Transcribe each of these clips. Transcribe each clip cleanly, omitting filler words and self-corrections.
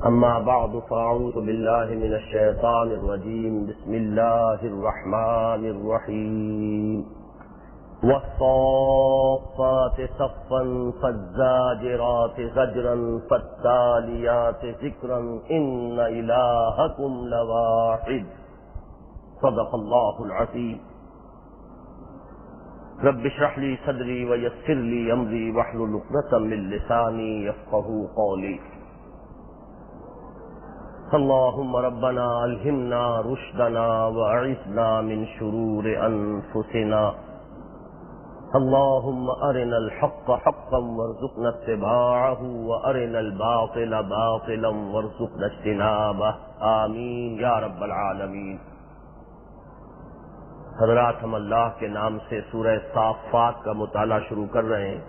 أما بعد فأعوذ بالله من الشيطان الرجيم. بسم الله الرحمن الرحيم. والصافات صفا فالزاجرات زجرا فالتاليات ذكرا إن إلهكم لواحد. صدق الله العظيم. رب اشرح لي صدري ويسر لي أمري واحلل عقدة من لساني يفقهوا قولي. اللهم ربنا ألهمنا رشدنا وأعذنا من شرور أنفسنا. اللهم أرنا الحق حقا وارزقنا اتباعه وأرنا الباطل باطلا وارزقنا اجتنابه. آمین یا رب العالمین. حضرات، ہم اللہ کے نام سے سورہ صافات کا مطالعہ شروع کر رہے ہیں،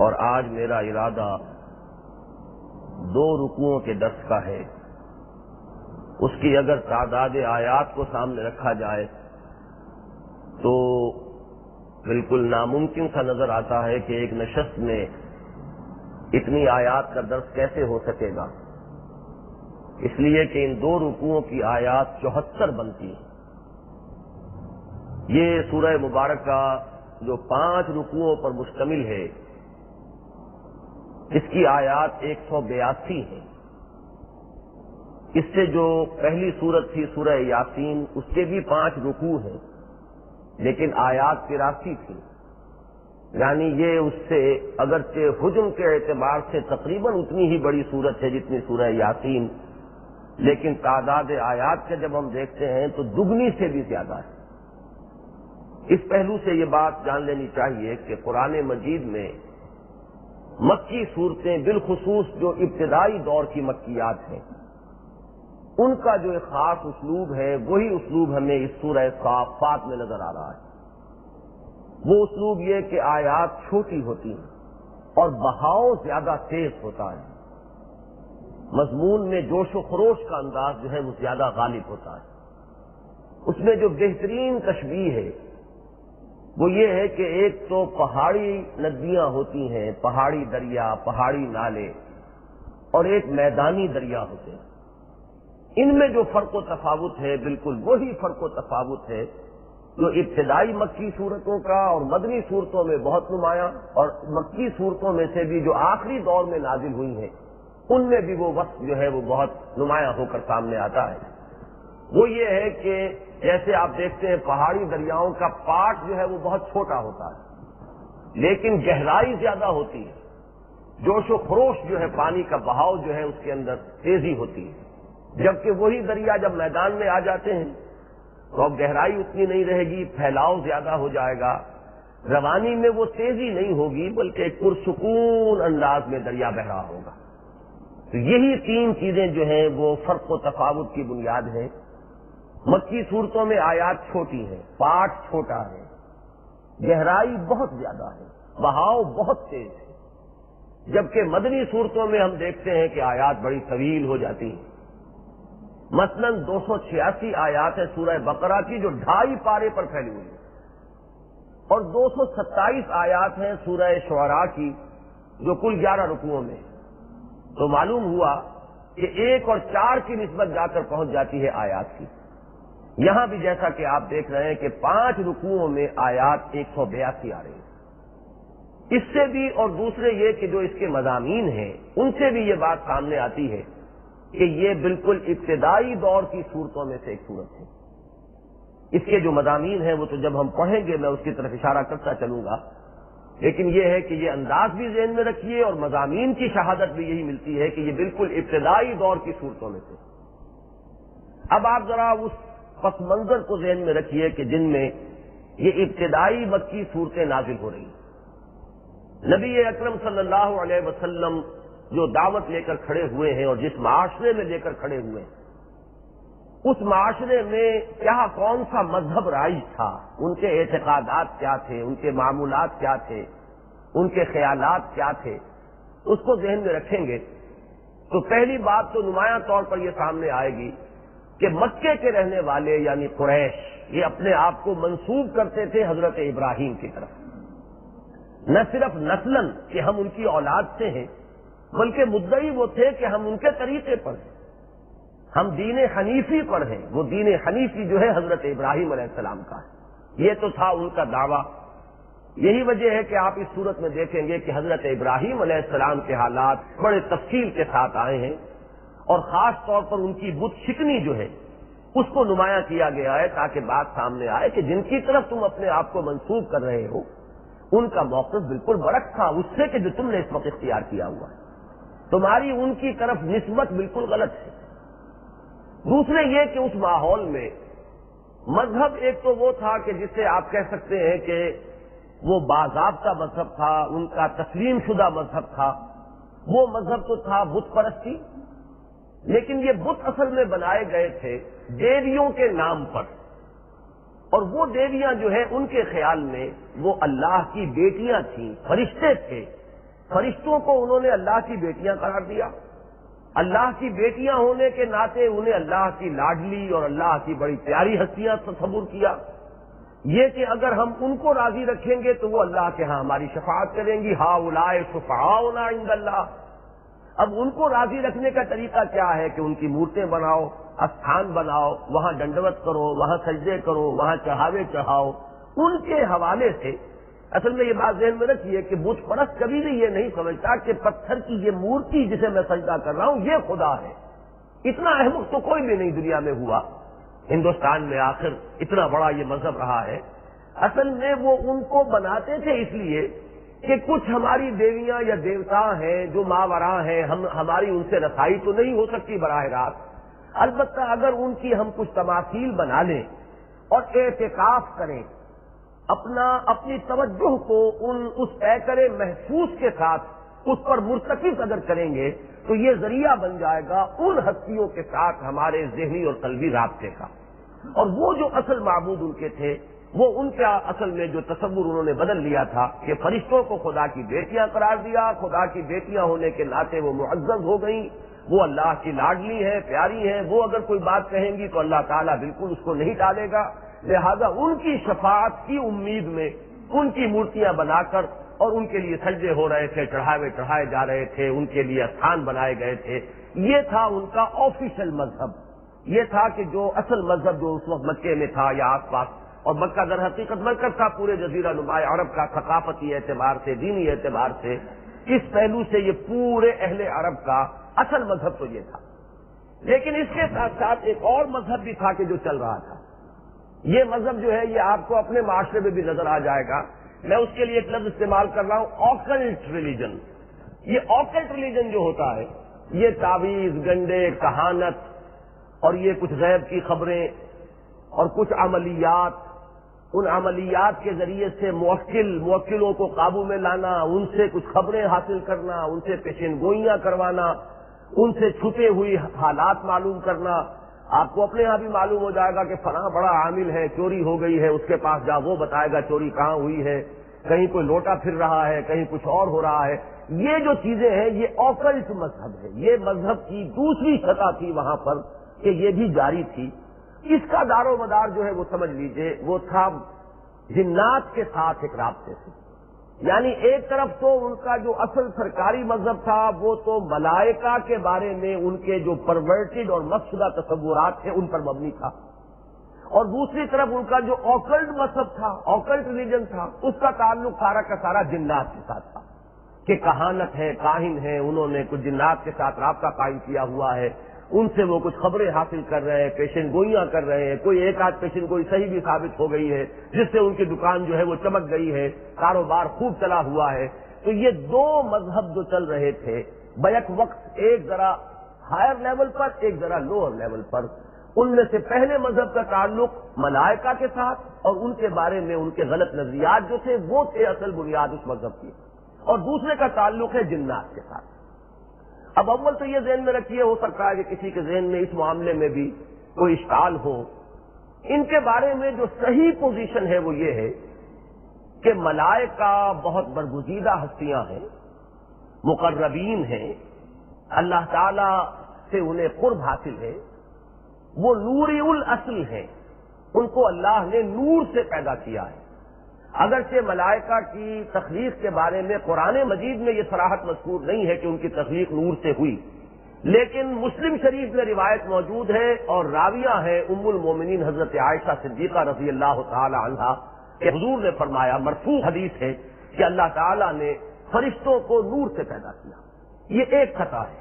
اور آج میرا ارادہ 2 رکوعوں کے درس کا ہے. اس کی اگر تعداد آیات کو سامنے رکھا جائے تو بالکل ناممکن سا نظر آتا ہے کہ ایک نشست میں اتنی آیات کا درس کیسے ہو سکے گا، اس لیے کہ ان 2 رکوعوں کی آیات 74 بنتی ہیں. یہ سورہ مبارکہ جو 5 رکوعوں پر مشتمل ہے، اس کی آیات 182 ہیں. اس سے جو پہلی سورت تھی سورہ یاسین، اس کے بھی 5 رکوع ہیں، لیکن آیات 83 تھی. یعنی یہ اس سے اگرچہ حجم کے اعتبار سے تقریباً اتنی ہی بڑی سورت ہے جتنی سورہ یاسین، لیکن تعداد آیات کا جب ہم دیکھتے ہیں تو دگنی سے بھی زیادہ ہے. اس پہلو سے یہ بات جان لینی چاہیے کہ قرآن مجید میں مکی صورتیں، بالخصوص جو ابتدائی دور کی مکیات ہیں، ان کا جو ایک خاص اسلوب ہے، وہی اسلوب ہمیں اس سورہ صافات میں نظر آ رہا ہے. وہ اسلوب یہ کہ آیات چھوٹی ہوتی ہیں اور بہاؤ زیادہ تیز ہوتا ہے. مضمون میں جوش و خروش کا انداز جو ہے وہ زیادہ غالب ہوتا ہے. اس میں جو بہترین تشبیہ ہے وہ یہ ہے کہ ایک تو پہاڑی ندیاں ہوتی ہیں، پہاڑی دریا، پہاڑی نالے، اور ایک میدانی دریا ہوتے ہیں. ان میں جو فرق و تفاوت ہے بالکل وہی فرق و تفاوت ہے جو ابتدائی مکی صورتوں کا اور مدنی صورتوں میں بہت نمایاں، اور مکی صورتوں میں سے بھی جو آخری دور میں نازل ہوئی ہیں ان میں بھی وہ وقت جو ہے وہ بہت نمایاں ہو کر سامنے آتا ہے. وہ یہ ہے کہ جیسے آپ دیکھتے ہیں پہاڑی دریاؤں کا پاٹ جو ہے وہ بہت چھوٹا ہوتا ہے، لیکن گہرائی زیادہ ہوتی ہے. جوش و خروش جو ہے، پانی کا بہاؤ جو ہے اس کے اندر تیزی ہوتی ہے. جبکہ وہی دریا جب میدان میں آ جاتے ہیں تو اب گہرائی اتنی نہیں رہے گی، پھیلاؤ زیادہ ہو جائے گا، روانی میں وہ تیزی نہیں ہوگی بلکہ ایک پرسکون انداز میں دریا بہ رہا ہوگا. تو یہی 3 چیزیں جو ہیں وہ فرق و تفاوت کی بنیاد ہیں. مکی صورتوں میں آیات چھوٹی ہیں، پاٹ چھوٹا ہے، گہرائی بہت زیادہ ہے، بہاؤ بہت تیز ہے. جبکہ مدنی صورتوں میں ہم دیکھتے ہیں کہ آیات بڑی طویل ہو جاتی ہیں. مثلا 286 آیات ہے سورہ بقرہ کی جو 2.5 پارے پر پھیلی ہوئی ہے، اور 227 آیات ہیں سورہ شعراء کی جو کل 11 رکوعوں میں. تو معلوم ہوا کہ 1 اور 4 کی نسبت جا کر پہنچ جاتی ہے آیات کی. یہاں بھی جیسا کہ آپ دیکھ رہے ہیں کہ 5 رکوعوں میں آیات 182 آ رہی ہیں. اس سے بھی اور دوسرے یہ کہ جو اس کے مضامین ہیں ان سے بھی یہ بات سامنے آتی ہے کہ یہ بالکل ابتدائی دور کی صورتوں میں سے ایک صورت ہے. اس کے جو مضامین ہیں وہ تو جب ہم پڑھیں گے میں اس کی طرف اشارہ کرتا چلوں گا، لیکن یہ ہے کہ یہ انداز بھی ذہن میں رکھیے اور مضامین کی شہادت بھی یہی ملتی ہے کہ یہ بالکل ابتدائی دور کی صورتوں میں سے. اب آپ ذرا اس پس منظر کو ذہن میں رکھیے کہ جن میں یہ ابتدائی مکی صورتیں نازل ہو رہی ہیں. نبی اکرم صلی اللہ علیہ وسلم جو دعوت لے کر کھڑے ہوئے ہیں اور جس معاشرے میں لے کر کھڑے ہوئے ہیں، اس معاشرے میں کیا کون سا مذہب رائج تھا، ان کے اعتقادات کیا تھے، ان کے معمولات کیا تھے، ان کے خیالات کیا تھے، اس کو ذہن میں رکھیں گے تو پہلی بات تو نمایاں طور پر یہ سامنے آئے گی کہ مکے کے رہنے والے یعنی قریش یہ اپنے آپ کو منسوب کرتے تھے حضرت ابراہیم کی طرف. نہ صرف نسلاً کہ ہم ان کی اولاد سے ہیں بلکہ مدعی وہ تھے کہ ہم ان کے طریقے پر ہیں، ہم دین حنیفی پر ہیں۔ وہ دین حنیفی جو ہے حضرت ابراہیم علیہ السلام کا ہے، یہ تو تھا ان کا دعویٰ۔ یہی وجہ ہے کہ آپ اس صورت میں دیکھیں گے کہ حضرت ابراہیم علیہ السلام کے حالات بڑے تفصیل کے ساتھ آئے ہیں، اور خاص طور پر ان کی بت شکنی جو ہے اس کو نمایاں کیا گیا ہے، تاکہ بات سامنے آئے کہ جن کی طرف تم اپنے آپ کو منسوب کر رہے ہو ان کا موقف بالکل برعکس تھا اس سے کہ جو تم نے اس وقت اختیار کیا ہوا ہے، تمہاری ان کی طرف نسبت بالکل غلط ہے۔ دوسرے یہ کہ اس ماحول میں مذہب ایک تو وہ تھا کہ جسے آپ کہہ سکتے ہیں کہ وہ باضابطہ مذہب تھا، ان کا تسلیم شدہ مذہب تھا، وہ مذہب تو تھا بت پرستی، لیکن یہ بت اصل میں بنائے گئے تھے دیویوں کے نام پر، اور وہ دیویاں جو ہے ان کے خیال میں وہ اللہ کی بیٹیاں تھیں، فرشتے تھے، فرشتوں کو انہوں نے اللہ کی بیٹیاں قرار دیا، اللہ کی بیٹیاں ہونے کے ناطے انہیں اللہ کی لاڈلی اور اللہ کی بڑی پیاری ہستیاں تصور کیا، یہ کہ اگر ہم ان کو راضی رکھیں گے تو وہ اللہ کے ہاں ہماری شفاعت کریں گی، ہؤلاء شفعاؤنا عند اللہ۔ اب ان کو راضی رکھنے کا طریقہ کیا ہے کہ ان کی مورتیں بناؤ، استھان بناؤ، وہاں ڈنڈوت کرو، وہاں سجدے کرو، وہاں چڑھاوے چڑھاؤ، ان کے حوالے سے۔ اصل میں یہ بات ذہن میں رکھیے کہ بت پرست کبھی بھی یہ نہیں سمجھتا کہ پتھر کی یہ مورتی جسے میں سجدہ کر رہا ہوں یہ خدا ہے۔ اتنا احمق تو کوئی بھی نہیں دنیا میں ہوا، ہندوستان میں آخر اتنا بڑا یہ مذہب رہا ہے۔ اصل میں وہ ان کو بناتے تھے اس لیے کہ کچھ ہماری دیویاں یا دیوتا ہیں جو ماوراء ہیں، ہماری ان سے رسائی تو نہیں ہو سکتی براہ راست، البتہ اگر ان کی ہم کچھ تماثیل بنا لیں اور اعتکاف کریں، اپنی توجہ کو اس پیکر محسوس کے ساتھ اس پر مرتکز اگر کریں گے تو یہ ذریعہ بن جائے گا ان ہستیوں کے ساتھ ہمارے ذہنی اور قلبی رابطے کا۔ اور وہ جو اصل معبود ان کے تھے، وہ ان کا اصل میں جو تصور انہوں نے بدل لیا تھا کہ فرشتوں کو خدا کی بیٹیاں قرار دیا، خدا کی بیٹیاں ہونے کے ناطے وہ معزز ہو گئیں، وہ اللہ کی لاڈلی ہیں، پیاری ہیں، وہ اگر کوئی بات کہیں گی تو اللہ تعالیٰ بالکل اس کو نہیں ٹالے گا، لہذا ان کی شفاعت کی امید میں ان کی مورتیاں بنا کر اور ان کے لیے سجدے ہو رہے تھے، چڑھاوے چڑھائے جا رہے تھے، ان کے لیے استھان بنائے گئے تھے۔ یہ تھا ان کا آفیشل مذہب، یہ تھا کہ جو اصل مذہب جو اس وقت مکے میں تھا یا آس پاس، اور مکہ در حقیقت مرکز تھا پورے جزیرہ نما عرب کا، ثقافتی اعتبار سے، دینی اعتبار سے، اس پہلو سے یہ پورے اہل عرب کا اصل مذہب تو یہ تھا۔ لیکن اس کے ساتھ ساتھ ایک اور مذہب بھی تھا کہ جو چل رہا تھا، یہ مذہب جو ہے یہ آپ کو اپنے معاشرے میں بھی نظر آ جائے گا، میں اس کے لیے ایک لفظ استعمال کر رہا ہوں، آکلٹ ریلیجن۔ یہ آکلٹ ریلیجن جو ہوتا ہے یہ تعویذ، گنڈے، کہانت اور یہ کچھ غیب کی خبریں اور کچھ عملیات، ان عملیات کے ذریعے سے موکلوں کو قابو میں لانا، ان سے کچھ خبریں حاصل کرنا، ان سے پیشین گوئیاں کروانا، ان سے چھپے ہوئی حالات معلوم کرنا۔ آپ کو اپنے یہاں بھی معلوم ہو جائے گا کہ فلاں بڑا عامل ہے، چوری ہو گئی ہے، اس کے پاس جا، وہ بتائے گا چوری کہاں ہوئی ہے، کہیں کوئی لوٹا پھر رہا ہے، کہیں کچھ اور ہو رہا ہے۔ یہ جو چیزیں ہیں یہ آکلٹ مذہب ہے، یہ مذہب کی دوسری سطح تھی وہاں پر کہ یہ بھی جاری تھی۔ اس کا دار و مدار جو ہے وہ سمجھ لیجئے وہ تھا جنات کے ساتھ ایک رابطے سے، یعنی ایک طرف تو ان کا جو اصل سرکاری مذہب تھا وہ تو ملائکہ کے بارے میں ان کے جو پرورٹڈ اور مقصودہ تصورات تھے ان پر مبنی تھا، اور دوسری طرف ان کا جو آکلٹ مذہب تھا، آکلٹ ریلیجن تھا، اس کا تعلق سارا کا سارا جنات کے ساتھ تھا کہ کہانت ہے، کاہن ہے، انہوں نے کچھ جنات کے ساتھ رابطہ قائم کیا ہوا ہے، ان سے وہ کچھ خبریں حاصل کر رہے ہیں، پیشن گوئیاں کر رہے ہیں، کوئی ایک آدھ پیشن گوئی صحیح بھی ثابت ہو گئی ہے جس سے ان کی دکان جو ہے وہ چمک گئی ہے، کاروبار خوب چلا ہوا ہے۔ تو یہ دو مذہب جو چل رہے تھے بیک وقت، ایک ذرا ہائر لیول پر، ایک ذرا لوور لیول پر، ان میں سے پہلے مذہب کا تعلق ملائکہ کے ساتھ اور ان کے بارے میں ان کے غلط نظریات جو تھے وہ تھے اصل بنیاد اس مذہب کی، اور دوسرے کا تعلق ہے جنات کے ساتھ۔ اب اول تو یہ ذہن میں رکھیے، ہو سکتا ہے کہ کسی کے ذہن میں اس معاملے میں بھی کوئی اشکال ہو۔ ان کے بارے میں جو صحیح پوزیشن ہے وہ یہ ہے کہ ملائکہ بہت برگزیدہ ہستیاں ہیں، مقربین ہیں، اللہ تعالی سے انہیں قرب حاصل ہے، وہ نوری الاصل ہیں، ان کو اللہ نے نور سے پیدا کیا ہے۔ اگرچہ ملائکہ کی تخلیق کے بارے میں قرآن مجید میں یہ صراحت مذکور نہیں ہے کہ ان کی تخلیق نور سے ہوئی، لیکن مسلم شریف میں روایت موجود ہے اور راویہ ہے ام المومنین حضرت عائشہ صدیقہ رضی اللہ تعالی عنہا کہ حضور نے فرمایا، مرفوع حدیث ہے کہ اللہ تعالیٰ نے فرشتوں کو نور سے پیدا کیا۔ یہ ایک خطا ہے۔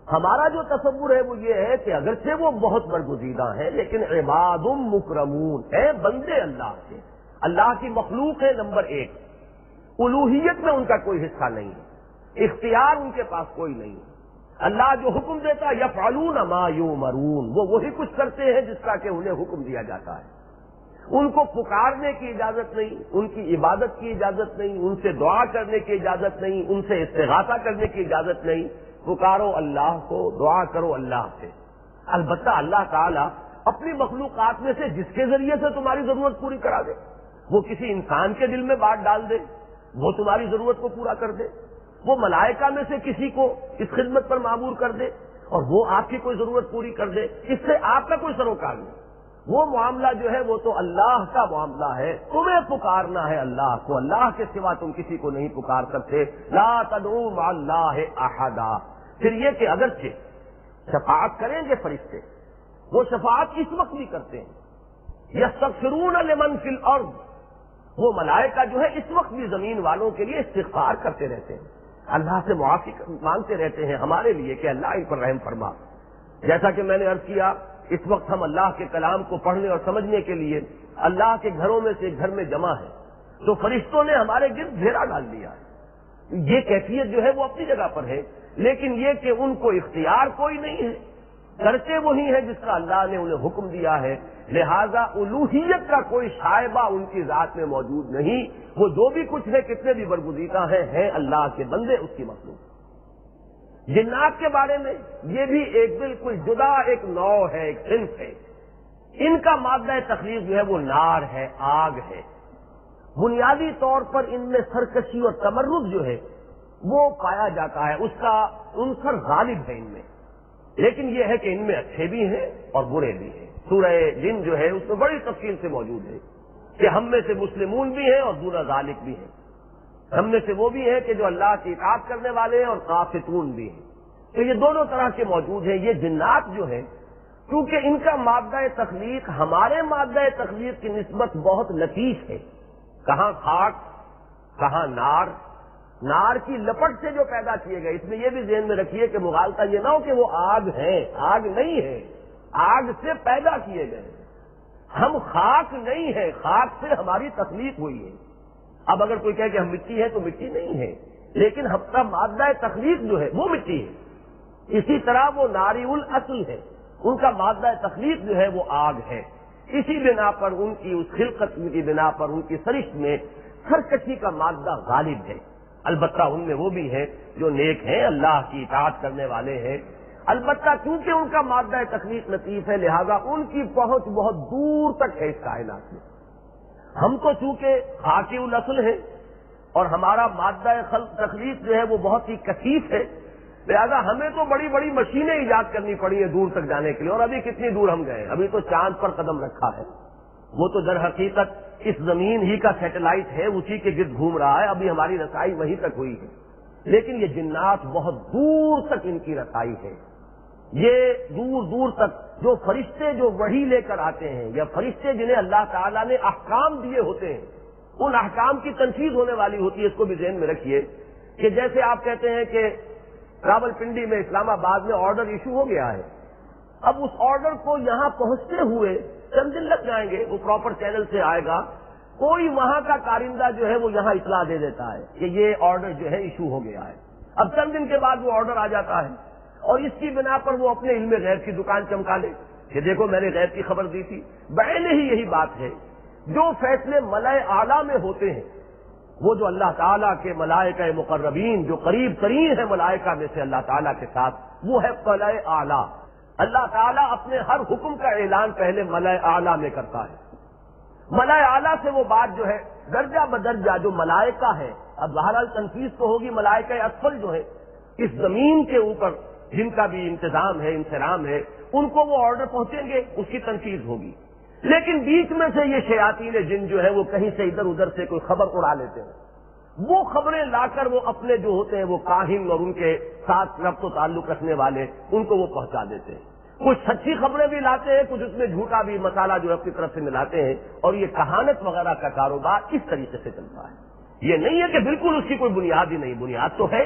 ہمارا جو تصور ہے وہ یہ ہے کہ اگرچہ وہ بہت برگزیدہ ہیں لیکن عباد مکرمون ہیں، بندے اللہ کے، اللہ کی مخلوق ہے نمبر ایک، الوہیت میں ان کا کوئی حصہ نہیں ہے، اختیار ان کے پاس کوئی نہیں ہے۔ اللہ جو حکم دیتا ہے یفعلون ما یؤمرون، وہ وہی کچھ کرتے ہیں جس کا کہ انہیں حکم دیا جاتا ہے۔ ان کو پکارنے کی اجازت نہیں، ان کی عبادت کی اجازت نہیں، ان سے دعا کرنے کی اجازت نہیں، ان سے استغاثہ کرنے کی اجازت نہیں۔ پکارو اللہ کو، دعا کرو اللہ سے۔ البتہ اللہ تعالیٰ اپنی مخلوقات میں سے جس کے ذریعے سے تمہاری ضرورت پوری کرا دے، وہ کسی انسان کے دل میں بات ڈال دے، وہ تمہاری ضرورت کو پورا کر دے، وہ ملائکہ میں سے کسی کو اس خدمت پر معمور کر دے اور وہ آپ کی کوئی ضرورت پوری کر دے، اس سے آپ کا کوئی سروکار نہیں۔ وہ معاملہ جو ہے وہ تو اللہ کا معاملہ ہے، تمہیں پکارنا ہے اللہ کو، اللہ کے سوا تم کسی کو نہیں پکار سکتے۔ لا تدعوا مع اللہ احدا۔ پھر یہ کہ اگرچہ شفاعت کریں گے فرشتے، وہ شفاعت اس وقت بھی کرتے ہیں، یستغفرون لمن فی الارض، وہ ملائکہ جو ہے اس وقت بھی زمین والوں کے لیے استغفار کرتے رہتے ہیں، اللہ سے معافی مانگتے رہتے ہیں ہمارے لیے کہ اللہ ان پر رحم فرما۔ جیسا کہ میں نے عرض کیا، اس وقت ہم اللہ کے کلام کو پڑھنے اور سمجھنے کے لیے اللہ کے گھروں میں سے ایک گھر میں جمع ہیں، تو فرشتوں نے ہمارے گرد گھیرا ڈال دیا ہے۔ یہ کیفیت جو ہے وہ اپنی جگہ پر ہے، لیکن یہ کہ ان کو اختیار کوئی نہیں ہے، کرتے وہی ہے جس کا اللہ نے انہیں حکم دیا ہے، لہذا الوہیت کا کوئی شائبہ ان کی ذات میں موجود نہیں۔ وہ جو بھی کچھ ہے، کتنے بھی برگزیدہ ہیں اللہ کے بندے، اس کی مخلوق۔ جنات کے بارے میں یہ بھی ایک بالکل جدا ایک نوع ہے، ایک صنف ہے۔ ان کا مادہ تخلیق جو ہے وہ نار ہے، آگ ہے۔ بنیادی طور پر ان میں سرکشی اور تمرد جو ہے وہ پایا جاتا ہے، اس کا عنصر غالب ہے ان میں، لیکن یہ ہے کہ ان میں اچھے بھی ہیں اور برے بھی ہیں۔ سورہ جن جو ہے اس میں بڑی تفصیل سے موجود ہے کہ ہم میں سے مسلمون بھی ہیں اور دون ذالک بھی ہیں، ہم میں سے وہ بھی ہیں کہ جو اللہ کی اطاعت کرنے والے ہیں اور قاسطون بھی ہیں۔ تو یہ دونوں طرح کے موجود ہیں۔ یہ جنات جو ہیں، کیونکہ ان کا مادہ تخلیق ہمارے مادہ تخلیق کی نسبت بہت لطیف ہے، کہاں خاک، کہاں نار، نار کی لپٹ سے جو پیدا کیے گئے۔ اس میں یہ بھی ذہن میں رکھیے کہ مغالطہ یہ نہ ہو کہ وہ آگ ہے، آگ نہیں ہے، آگ سے پیدا کیے گئے، ہم خاک نہیں ہے، خاک سے ہماری تخلیق ہوئی ہے۔ اب اگر کوئی کہے کہ ہم مٹی ہے تو مٹی نہیں ہے، لیکن ہم کا مادہ تخلیق جو ہے وہ مٹی ہے۔ اسی طرح وہ ناری الاصل ہے، ان کا مادہ تخلیق جو ہے وہ آگ ہے۔ اسی بنا پر ان کی اس خلقت کی بنا پر ان کی سرشت میں سرکشی کا مادہ غالب ہے۔ البتہ ان میں وہ بھی ہیں جو نیک ہیں، اللہ کی اطاعت کرنے والے ہیں۔ البتہ چونکہ ان کا مادہ تخلیق لطیف ہے، لہذا ان کی پہنچ بہت دور تک ہے اس کائنات میں۔ ہم تو چونکہ خاکی الاصل ہے اور ہمارا مادہ تخلیق جو ہے وہ بہت ہی کثیف ہے، لہذا ہمیں تو بڑی بڑی مشینیں ایجاد کرنی پڑی ہیں دور تک جانے کے لیے، اور ابھی کتنی دور ہم گئے، ابھی تو چاند پر قدم رکھا ہے، وہ تو در حقیقت اس زمین ہی کا سیٹلائٹ ہے، اسی کے گرد گھوم رہا ہے، ابھی ہماری رسائی وہیں تک ہوئی ہے۔ لیکن یہ جنات بہت دور تک ان کی رسائی ہے، یہ دور دور تک جو فرشتے جو وحی لے کر آتے ہیں، یا فرشتے جنہیں اللہ تعالیٰ نے احکام دیے ہوتے ہیں، ان احکام کی تنفیذ ہونے والی ہوتی ہے۔ اس کو بھی ذہن میں رکھیے کہ جیسے آپ کہتے ہیں کہ راول پنڈی میں اسلام آباد میں آرڈر ایشو ہو گیا ہے، اب اس آرڈر کو یہاں پہنچتے ہوئے چند دن لگ جائیں گے، وہ پراپر چینل سے آئے گا، کوئی وہاں کا کارندہ جو ہے وہ یہاں اطلاع دے دیتا ہے کہ یہ آرڈر جو ہے ایشو ہو گیا ہے۔ اب چند دن کے بعد وہ آرڈر آ جاتا ہے، اور اس کی بنا پر وہ اپنے علم غیب کی دکان چمکا لے کہ دیکھو میں نے غیب کی خبر دی تھی۔ بعین ہی یہی بات ہے، جو فیصلے ملائے اعلیٰ میں ہوتے ہیں، وہ جو اللہ تعالیٰ کے ملائکہ مقربین جو قریب ترین ہے ملائکہ میں سے اللہ تعالیٰ کے ساتھ، وہ ہے ملائے اعلیٰ۔ اللہ تعالیٰ اپنے ہر حکم کا اعلان پہلے ملائے اعلیٰ میں کرتا ہے۔ ملائے اعلیٰ سے وہ بات جو ہے درجہ بدرجہ جو ملائکہ ہے، اب بہرحال تنفیذ تو ہوگی، ملائکہ اسفل جو ہے اس زمین کے اوپر جن کا بھی انتظام ہے، انتظام ہے، ان کو وہ آرڈر پہنچیں گے، اس کی تنفیذ ہوگی۔ لیکن بیچ میں سے یہ شیاطین جن جو ہے وہ کہیں سے ادھر ادھر سے کوئی خبر اڑا لیتے ہیں، وہ خبریں لا کر وہ اپنے جو ہوتے ہیں وہ کاہن اور ان کے ساتھ ربط و تعلق رکھنے والے ان کو وہ پہنچا دیتے ہیں۔ کچھ سچی خبریں بھی لاتے ہیں، کچھ اس میں جھوٹا بھی مسالہ جو ہے اپنی طرف سے ملاتے ہیں، اور یہ کہانت وغیرہ کا کاروبار اس طریقے سے چلتا ہے۔ یہ نہیں ہے کہ بالکل اس کی کوئی بنیاد ہی نہیں، بنیاد تو ہے،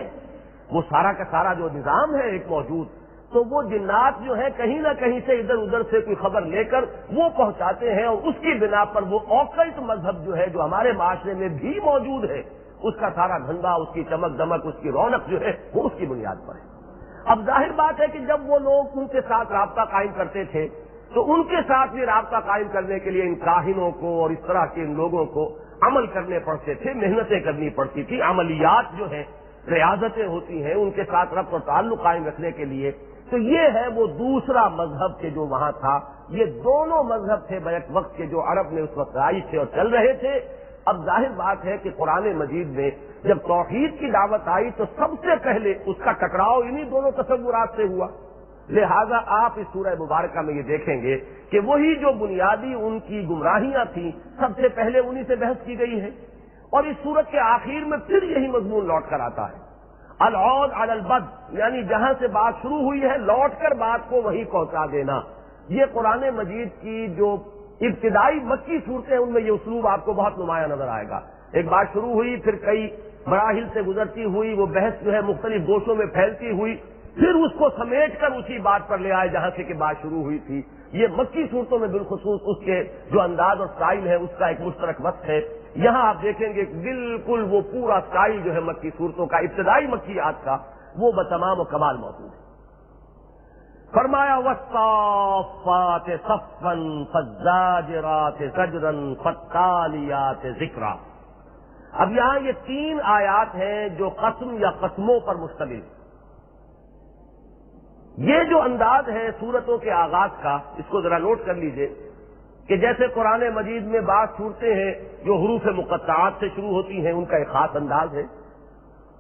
وہ سارا کا سارا جو نظام ہے ایک موجود، تو وہ جنات جو ہے کہیں نہ کہیں سے ادھر ادھر سے کوئی خبر لے کر وہ پہنچاتے ہیں، اور اس کی بنا پر وہ اوکلٹ مذہب جو ہے جو ہمارے معاشرے میں بھی موجود ہے، اس کا سارا دھندا، اس کی چمک دمک، اس کی رونق جو ہے وہ اس کی بنیاد پر ہے۔ اب ظاہر بات ہے کہ جب وہ لوگ ان کے ساتھ رابطہ قائم کرتے تھے تو ان کے ساتھ بھی رابطہ قائم کرنے کے لیے ان کاہنوں کو اور اس طرح کے ان لوگوں کو عمل کرنے پڑتے تھے، محنتیں کرنی پڑتی تھی، عملیات جو ہیں، ریاضتیں ہوتی ہیں ان کے ساتھ ربط اور تعلق قائم رکھنے کے لیے۔ تو یہ ہے وہ دوسرا مذہب کے جو وہاں تھا۔ یہ دونوں مذہب تھے بیک وقت کے جو عرب میں اس وقت رائج تھے اور چل رہے تھے۔ اب ظاہر بات ہے کہ قرآن مجید میں جب توحید کی دعوت آئی تو سب سے پہلے اس کا ٹکراؤ انہی دونوں تصورات سے ہوا، لہذا آپ اس سورہ مبارکہ میں یہ دیکھیں گے کہ وہی جو بنیادی ان کی گمراہیاں تھیں سب سے پہلے انہی سے بحث کی گئی ہے، اور اس سورت کے آخر میں پھر یہی مضمون لوٹ کر آتا ہے، العود علی البد، یعنی جہاں سے بات شروع ہوئی ہے لوٹ کر بات کو وہیں پہنچا دینا۔ یہ قرآن مجید کی جو ابتدائی مکی صورتیں ان میں یہ اسلوب آپ کو بہت نمایاں نظر آئے گا۔ ایک بات شروع ہوئی، پھر کئی مراحل سے گزرتی ہوئی، وہ بحث جو ہے مختلف گوشوں میں پھیلتی ہوئی، پھر اس کو سمیٹ کر اسی بات پر لے آئے جہاں سے کہ بات شروع ہوئی تھی۔ یہ مکی صورتوں میں بالخصوص اس کے جو انداز اور سٹائل ہے اس کا ایک مشترک وقت ہے۔ یہاں آپ دیکھیں گے بالکل وہ پورا سٹائل جو ہے مکی صورتوں کا، ابتدائی مکیات کا، وہ بتمام و کمال موجود ہے۔ فرمایا والصافات صفا فالزاجرات زجرا فالتالیات ذکرا۔ اب یہاں یہ تین آیات ہیں جو قسم یا قسموں پر مشتمل۔ یہ جو انداز ہے سورتوں کے آغاز کا، اس کو ذرا نوٹ کر لیجئے کہ جیسے قرآن مجید میں بعض صورتیں ہیں جو حروف مقطعات سے شروع ہوتی ہیں، ان کا ایک خاص انداز ہے،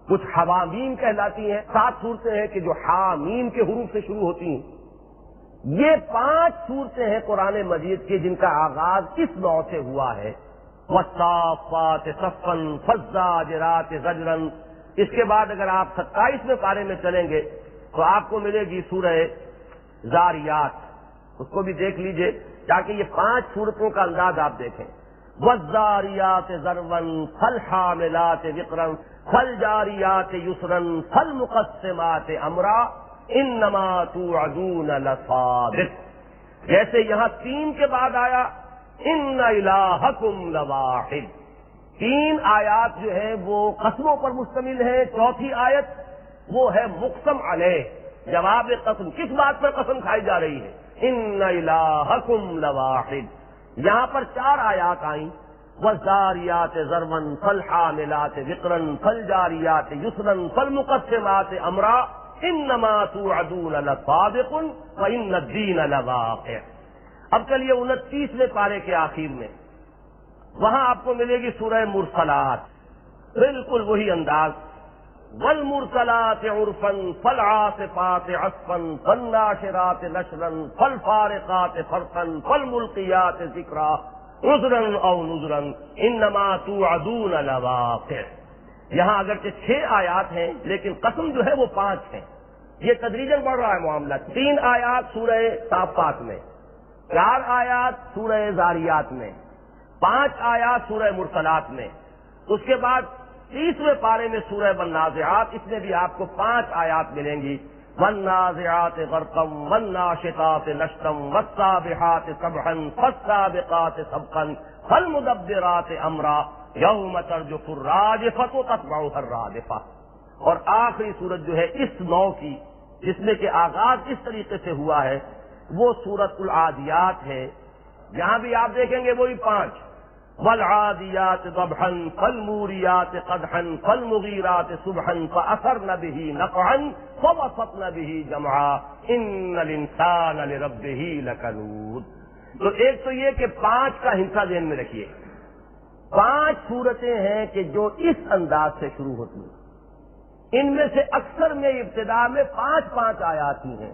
کچھ حوامیم کہلاتی ہیں، 7 صورتیں ہیں کہ جو حامیم کے حروف سے شروع ہوتی ہیں۔ یہ 5 صورتیں ہیں قرآن مجید کی جن کا آغاز اس نوع سے ہوا ہے، والصافات صفا فالزاجرات زجرا۔ اس کے بعد اگر آپ 27ویں پارے میں چلیں گے تو آپ کو ملے گی سورہ زاریات، اس کو بھی دیکھ لیجئے تاکہ یہ 5 صورتوں کا انداز آپ دیکھیں۔ والزاریات ذروا فالحاملات وقرا فالجاریات یسرا فالمقسمات امرا انما توعدون لصادق۔ جیسے یہاں 3 کے بعد آیا ان الہکم لواحد، 3 آیات جو ہے وہ قسموں پر مشتمل ہے۔ چوتھی آیت وہ ہے مقسم علیہ، جواب قسم، کس بات پر قسم کھائی جا رہی ہے؟ ان الہکم لواحد۔ یہاں پر 4 آیات آئیں، والزاریات ذروا فالحاملات وقرا فالجاریات یسرا فالمقسمات امرا انما توعدون لصادق وان الدین لواقع۔ اب چلیے 29ویں پارے کے آخر میں، وہاں آپ کو ملے گی سورہ مرسلات، بالکل وہی انداز، والمرسلات عرفا فالعاصفات عصفا فالناشرات نشرا فالفارقات فرقا فالملقيات ذکرا عذرا او نذرا انما توعدون لواقع۔ یہاں اگرچہ 6 آیات ہیں لیکن قسم جو ہے وہ 5 ہیں۔ یہ تدریجاً بڑھ رہا ہے معاملہ۔ 3 آیات سورہ صافات میں، 4 آیات سورہ زاریات میں، 5 آیات سورہ مرسلات میں، اس کے بعد 30ویں پارے میں سورہ والنازعات، اس میں بھی آپ کو 5 آیات ملیں گی، والنازعات غرقا والناشطات نشطا والسابحات سبحا فالسابقات سبقا فالمدبرات امرا یوم ترجف الراجفۃ تتبعها الرادفہ۔ اور آخری سورت جو ہے اس نوع کی جس میں کہ آغاز اس طریقے سے ہوا ہے وہ سورت العادیات ہے۔ یہاں بھی آپ دیکھیں گے وہی 5، والعادیات ضبحا فالموریات قدحا فالمغیرات صبحا فاثرن به نقعا فوسطن به جمعا ان الانسان لربه لکنود۔ تو ایک تو یہ کہ 5 کا حصہ ذہن میں رکھیے، 5 صورتیں ہیں کہ جو اس انداز سے شروع ہوتی ہیں، ان میں سے اکثر میں ابتدا میں 5 آیات ہی ہیں،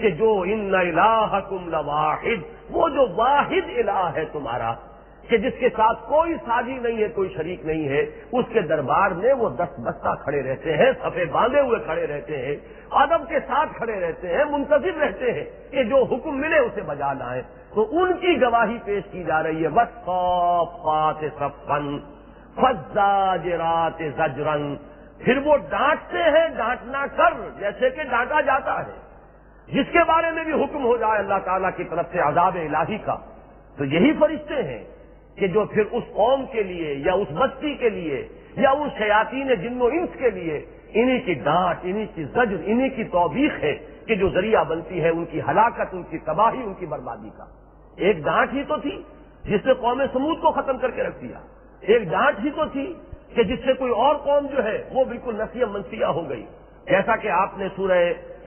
کہ جو ان الہکم لواحد، وہ جو واحد الہ ہے تمہارا، کہ جس کے ساتھ کوئی ساجی نہیں ہے، کوئی شریک نہیں ہے، اس کے دربار میں وہ دست بستہ کھڑے رہتے ہیں، صفے باندھے ہوئے کھڑے رہتے ہیں، ادب کے ساتھ کھڑے رہتے ہیں، منتظر رہتے ہیں کہ جو حکم ملے اسے بجا لائیں۔ تو ان کی گواہی پیش کی جا رہی ہے، والصافات صفا فالزاجرات زجرا، پھر وہ ڈانٹتے ہیں ڈانٹنا کر، جیسے کہ ڈانٹا جاتا ہے۔ جس کے بارے میں بھی حکم ہو جائے اللہ تعالیٰ کی طرف سے عذاب الہی کا، تو یہی فرشتے ہیں کہ جو پھر اس قوم کے لیے یا اس بستی کے لیے یا ان شیاطین جن و انس کے لیے انہی کی ڈانٹ، انہی کی زجر، انہی کی توبیخ ہے کہ جو ذریعہ بنتی ہے ان کی ہلاکت، ان کی تباہی، ان کی بربادی کا۔ ایک ڈانٹ ہی تو تھی جس نے قوم سمود کو ختم کر کے رکھ دیا، ایک ڈانٹ ہی تو تھی کہ جس سے کوئی اور قوم جو ہے وہ بالکل نسیہ منسیہ ہو گئی، جیسا کہ آپ نے سورہ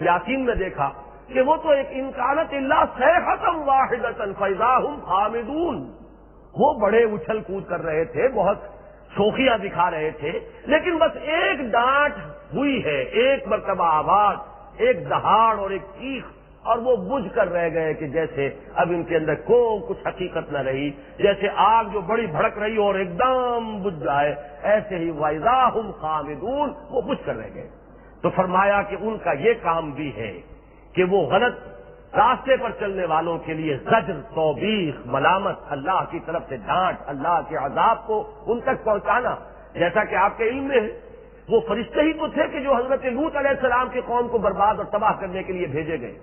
یاسین میں دیکھا کہ وہ تو ایک انکانت اللہ صیحۃ واحدۃ فاذا ہم خامدون، وہ بڑے اچھل کود کر رہے تھے، بہت شوخیاں دکھا رہے تھے، لیکن بس ایک ڈانٹ ہوئی ہے، ایک مرتبہ آواز، ایک دہاڑ اور ایک چیخ، اور وہ بجھ کر رہ گئے کہ جیسے اب ان کے اندر کچھ حقیقت نہ رہی، جیسے آگ جو بڑی بھڑک رہی اور ایک دم بجھ جائے، ایسے ہی وَإِذَا هُمْ خَامِدُونَ، وہ بجھ کر رہ گئے۔ تو فرمایا کہ ان کا یہ کام بھی ہے کہ وہ غلط راستے پر چلنے والوں کے لیے زجر، توبیخ، ملامت، اللہ کی طرف سے ڈانٹ، اللہ کے عذاب کو ان تک پہنچانا۔ جیسا کہ آپ کے علم میں ہے، وہ فرشتے ہی تو تھے کہ جو حضرت لوط علیہ السلام کی قوم کو برباد اور تباہ کرنے کے لیے بھیجے گئے،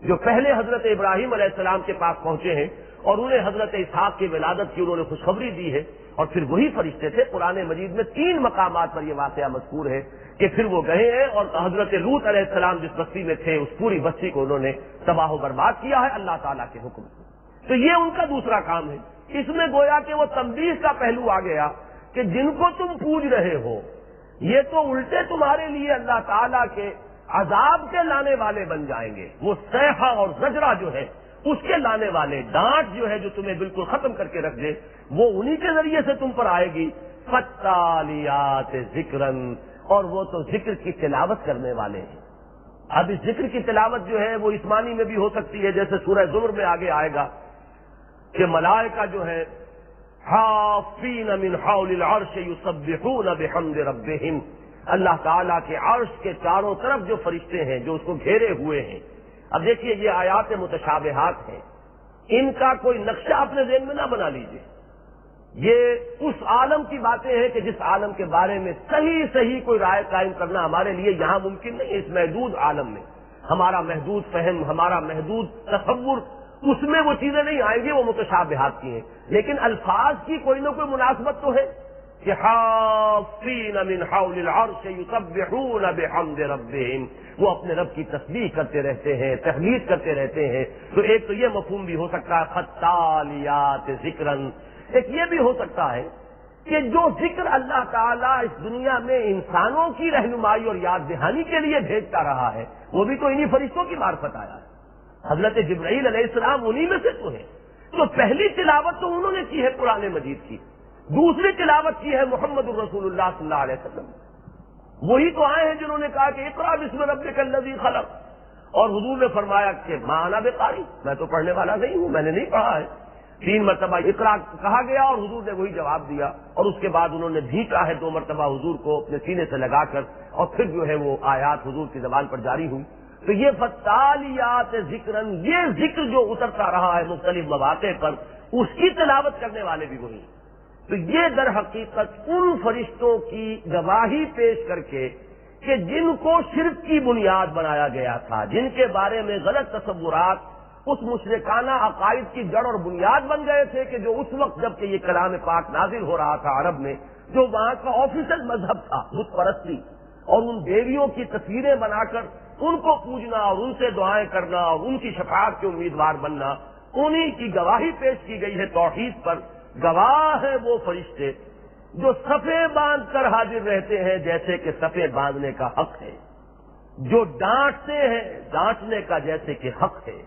جو پہلے حضرت ابراہیم علیہ السلام کے پاس پہنچے ہیں اور انہیں حضرت اسحاق کی ولادت کی انہوں نے خوشخبری دی ہے، اور پھر وہی فرشتے تھے۔ قرآن مجید میں 3 مقامات پر یہ واقعہ مذکور ہے کہ پھر وہ گئے ہیں اور حضرت لوط علیہ السلام جس بستی میں تھے اس پوری بستی کو انہوں نے تباہ و برباد کیا ہے اللہ تعالیٰ کے حکم سے۔ تو یہ ان کا دوسرا کام ہے۔ اس میں گویا کہ وہ تنبیہ کا پہلو آ گیا کہ جن کو تم پوج رہے ہو یہ تو الٹے تمہارے لیے اللہ تعالیٰ کے عذاب کے لانے والے بن جائیں گے، وہ صیحہ اور زجرہ جو ہے اس کے لانے والے، ڈانٹ جو ہے جو تمہیں بالکل ختم کر کے رکھ دے، وہ انہی کے ذریعے سے تم پر آئے گی۔ فالتالیات ذکرا، اور وہ تو ذکر کی تلاوت کرنے والے ہیں۔ اب اس ذکر کی تلاوت جو ہے وہ اس معنی میں بھی ہو سکتی ہے، جیسے سورہ زمر میں آگے آئے گا کہ ملائکہ جو ہے حافین من حول العرش یسبحون بحمد ربہم، اللہ تعالیٰ کے عرش کے چاروں طرف جو فرشتے ہیں جو اس کو گھیرے ہوئے ہیں۔ اب دیکھیے یہ آیات متشابہات ہیں، ان کا کوئی نقشہ اپنے ذہن میں نہ بنا لیجیے، یہ اس عالم کی باتیں ہیں کہ جس عالم کے بارے میں صحیح کوئی رائے قائم کرنا ہمارے لیے یہاں ممکن نہیں ہے۔ اس محدود عالم میں ہمارا محدود فہم، ہمارا محدود تصور، اس میں وہ چیزیں نہیں آئیں گی، وہ متشابہات کی ہیں، لیکن الفاظ کی کوئی نہ کوئی مناسبت تو ہے کہ حافین من حول العرش یسبحون بحمد ربہم، وہ اپنے رب کی تسبیح کرتے رہتے ہیں، تحمید کرتے رہتے ہیں۔ تو ایک تو یہ مفہوم بھی ہو سکتا ہے فالتالیات ذکرن، ایک یہ بھی ہو سکتا ہے کہ جو ذکر اللہ تعالیٰ اس دنیا میں انسانوں کی رہنمائی اور یاد دہانی کے لیے بھیجتا رہا ہے وہ بھی تو انہی فرشتوں کی معرفت آیا ہے۔ حضرت جبرائیل علیہ السلام انہی میں سے تو ہے۔ تو پہلی تلاوت تو انہوں نے کی ہے قرآن مجید کی، دوسری تلاوت کی ہے محمد الرسول اللہ صلی اللہ علیہ وسلم، وہی تو آئے ہیں جنہوں نے کہا کہ اقرأ بسم ربک الذی خلق، اور حضور نے فرمایا کہ ما انا بقاری، میں تو پڑھنے والا نہیں ہوں، میں نے نہیں پڑھا ہے۔ 3 مرتبہ اقرأ کہا گیا اور حضور نے وہی جواب دیا، اور اس کے بعد انہوں نے بھیجا ہے 2 مرتبہ حضور کو اپنے سینے سے لگا کر، اور پھر جو ہے وہ آیات حضور کی زبان پر جاری ہوئی۔ تو یہ فالتالیات ذکرن، یہ ذکر جو اترتا رہا ہے مختلف مواقع پر، اس کی تلاوت کرنے والے بھی وہی۔ تو یہ در حقیقت ان فرشتوں کی گواہی پیش کر کے کہ جن کو شرک کی بنیاد بنایا گیا تھا، جن کے بارے میں غلط تصورات اس مشرکانہ عقائد کی جڑ اور بنیاد بن گئے تھے کہ جو اس وقت جب کہ یہ کلام پاک نازل ہو رہا تھا عرب میں، جو وہاں کا آفیشل مذہب تھا بت پرستی، اور ان دیویوں کی تصویریں بنا کر ان کو پوجنا اور ان سے دعائیں کرنا اور ان کی شفاعت کے امیدوار بننا، انہی کی گواہی پیش کی گئی ہے توحید پر۔ گواہ ہے وہ فرشتے جو صفے باندھ کر حاضر رہتے ہیں جیسے کہ صفے باندھنے کا حق ہے، جو ڈانٹتے ہیں ڈانٹنے کا جیسے کہ حق ہے،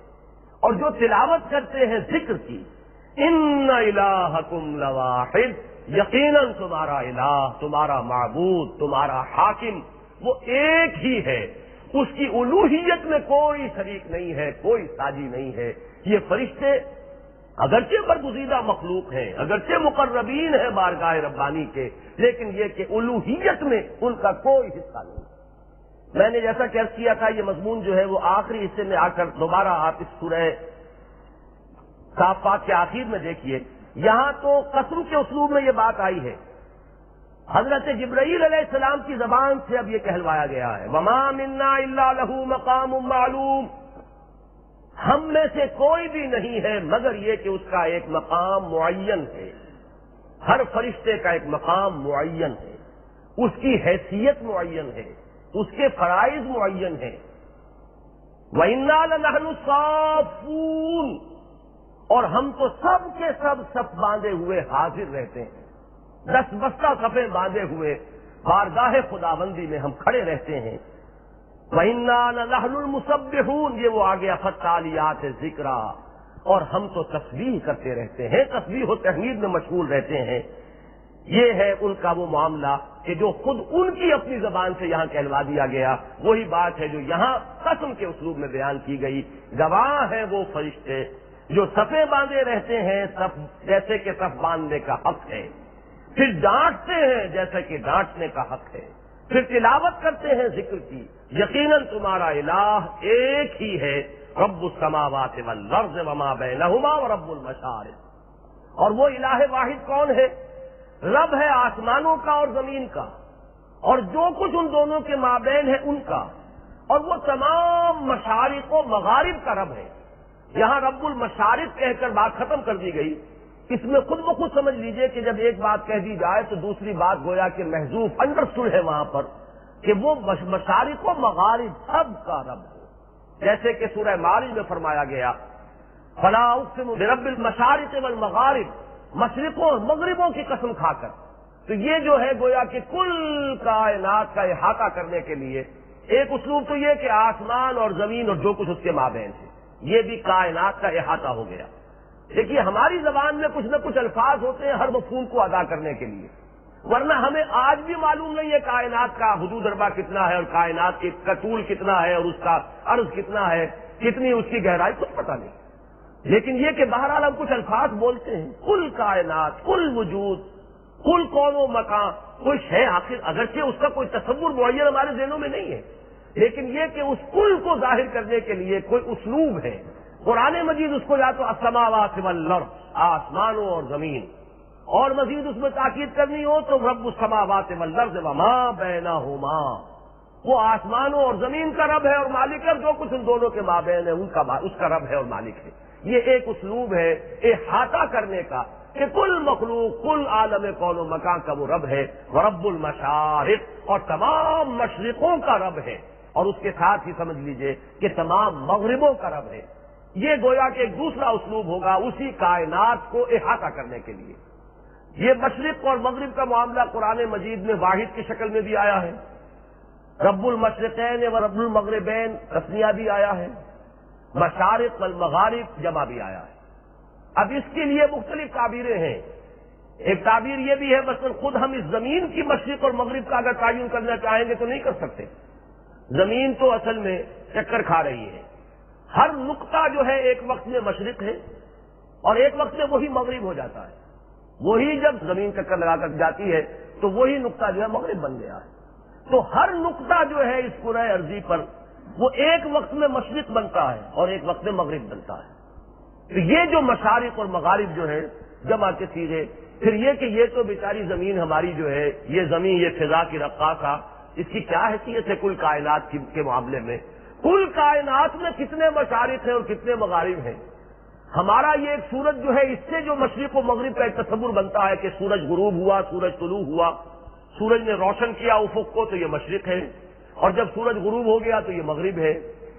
اور جو تلاوت کرتے ہیں ذکر کی، ان الہکم لواحد، یقیناً تمہارا الہ، تمہارا معبود، تمہارا حاکم وہ ایک ہی ہے، اس کی الوہیت میں کوئی شریک نہیں ہے، کوئی ساجی نہیں ہے۔ یہ فرشتے اگرچہ برگزیدہ مخلوق ہیں، اگرچہ مقربین ہیں بارگاہ ربانی کے، لیکن یہ کہ الوہیت میں ان کا کوئی حصہ نہیں۔ میں نے جیسا کہ عرض کیا تھا، یہ مضمون جو ہے وہ آخری حصے میں آ کر دوبارہ آپ اس سورہ صافات کے آخر میں دیکھیے، یہاں تو قسم کے اسلوب میں یہ بات آئی ہے۔ حضرت جبرائیل علیہ السلام کی زبان سے اب یہ کہلوایا گیا ہے، وَمَا مِنَّا إِلَّا لَهُ مَقَامٌ مَعْلُومٌ، ہم میں سے کوئی بھی نہیں ہے مگر یہ کہ اس کا ایک مقام معین ہے۔ ہر فرشتے کا ایک مقام معین ہے، اس کی حیثیت معین ہے، اس کے فرائض معین ہیں۔ وَإِنَّا لَنَحْنُ الصَّافُّونَ، اور ہم تو سب کے سب صف باندھے ہوئے حاضر رہتے ہیں، دس بستہ صفیں باندھے ہوئے بارگاہ خداوندی میں ہم کھڑے رہتے ہیں۔ وَإِنَّا لَنَحْنُ الْمُسَبِّحُونَ، یہ وہ آگے فَالتَّالِيَاتِ ذِکْرًا، اور ہم تو تسبیح کرتے رہتے ہیں، تسبیح و تحمید میں مشغول رہتے ہیں۔ یہ ہے ان کا وہ معاملہ کہ جو خود ان کی اپنی زبان سے یہاں کہلوا دیا گیا، وہی بات ہے جو یہاں قسم کے اسلوب میں بیان کی گئی۔ گواہ ہیں وہ فرشتے جو صفیں باندھے رہتے ہیں، صف جیسے کہ صف باندھنے کا حق ہے، پھر ڈانٹتے ہیں جیسے کہ ڈانٹنے کا حق ہے، پھر تلاوت کرتے ہیں ذکر کی۔ یقیناً تمہارا الہ ایک ہی ہے، رب السماوات والارض وما بینہما ورب المشارق، اور وہ الہ واحد کون ہے؟ رب ہے آسمانوں کا اور زمین کا، اور جو کچھ ان دونوں کے مابین ہے ان کا، اور وہ تمام مشارق و مغارب کا رب ہے۔ یہاں رب المشارق کہہ کر بات ختم کر دی گئی، اس میں خود بخود سمجھ لیجئے کہ جب ایک بات کہہ دی جائے تو دوسری بات گویا کہ محذوف انڈرسٹوڈ ہے وہاں پر، کہ وہ مشارق و مغارب سب کا رب ہے۔ جیسے کہ سورہ معارج میں فرمایا گیا، فلا اقسم برب المشارق والمغارب، مشرقوں اور مغربوں کی قسم کھا کر۔ تو یہ جو ہے گویا کہ کل کائنات کا احاطہ کرنے کے لیے ایک اسلوب تو یہ کہ آسمان اور زمین اور جو کچھ اس کے مابین ہے، یہ بھی کائنات کا احاطہ ہو گیا۔ دیکھیے ہماری زبان میں کچھ نہ کچھ الفاظ ہوتے ہیں ہر مفہوم کو ادا کرنے کے لیے، ورنہ ہمیں آج بھی معلوم نہیں ہے کائنات کا حدود اربع کتنا ہے، اور کائنات کا طول کتنا ہے، اور اس کا عرض کتنا ہے، کتنی اس کی گہرائی، کچھ پتہ نہیں۔ لیکن یہ کہ بہرحال ہم کچھ الفاظ بولتے ہیں، کل کائنات، کل وجود، کل کون و مکان، کوئی شے آخر اگرچہ اس کا کوئی تصور معین ہمارے ذہنوں میں نہیں ہے، لیکن یہ کہ اس کل کو ظاہر کرنے کے لیے کوئی اسلوب ہے۔ قرآن مجید اس کو یا تو السماوات والارض، آسمانوں اور زمین، اور مزید اس میں تاکید کرنی ہو تو رب السماوات والارض وما بینہما، وہ آسمانوں اور زمین کا رب ہے اور مالک ہے، جو کچھ ان دونوں کے مابین ہے اس کا رب ہے اور مالک ہے۔ یہ ایک اسلوب ہے احاطہ کرنے کا کہ کل مخلوق، کل عالم کون و مکان کا وہ رب ہے، ورب المشارق، اور تمام مشرقوں کا رب ہے، اور اس کے ساتھ ہی سمجھ لیجئے کہ تمام مغربوں کا رب ہے۔ یہ گویا کہ ایک دوسرا اسلوب ہوگا اسی کائنات کو احاطہ کرنے کے لیے۔ یہ مشرق اور مغرب کا معاملہ قرآن مجید میں واحد کی شکل میں بھی آیا ہے، رب المشرقین و رب المغربین تسنیہ بھی آیا ہے، مشارق والمغارب جمع بھی آیا ہے۔ اب اس کے لیے مختلف تعبیریں ہیں۔ ایک تعبیر یہ بھی ہے مثلا خود ہم اس زمین کی مشرق اور مغرب کا اگر تعین کرنا چاہیں گے تو نہیں کر سکتے۔ زمین تو اصل میں چکر کھا رہی ہے، ہر نقطہ جو ہے ایک وقت میں مشرق ہے اور ایک وقت میں وہی مغرب ہو جاتا ہے۔ وہی جب زمین چکر لگا کر جاتی ہے تو وہی نقطہ جو ہے مغرب بن گیا ہے۔ تو ہر نقطہ جو ہے اس کرۂ ارضی پر وہ ایک وقت میں مشرق بنتا ہے اور ایک وقت میں مغرب بنتا ہے۔ تو یہ جو مشارق اور مغارب جو ہے جمع کے سیغے، پھر یہ کہ یہ تو بیچاری زمین ہماری جو ہے، یہ زمین، یہ فضا کی رقاصہ، اس کی کیا حیثیت ہے کل کائنات کے معاملے میں؟ کل کائنات میں کتنے مشارق ہیں اور کتنے مغارب ہیں؟ ہمارا یہ ایک سورج جو ہے، اس سے جو مشرق و مغرب کا ایک تصور بنتا ہے کہ سورج غروب ہوا، سورج طلوع ہوا، سورج نے روشن کیا افق کو تو یہ مشرق ہے، اور جب سورج غروب ہو گیا تو یہ مغرب ہے۔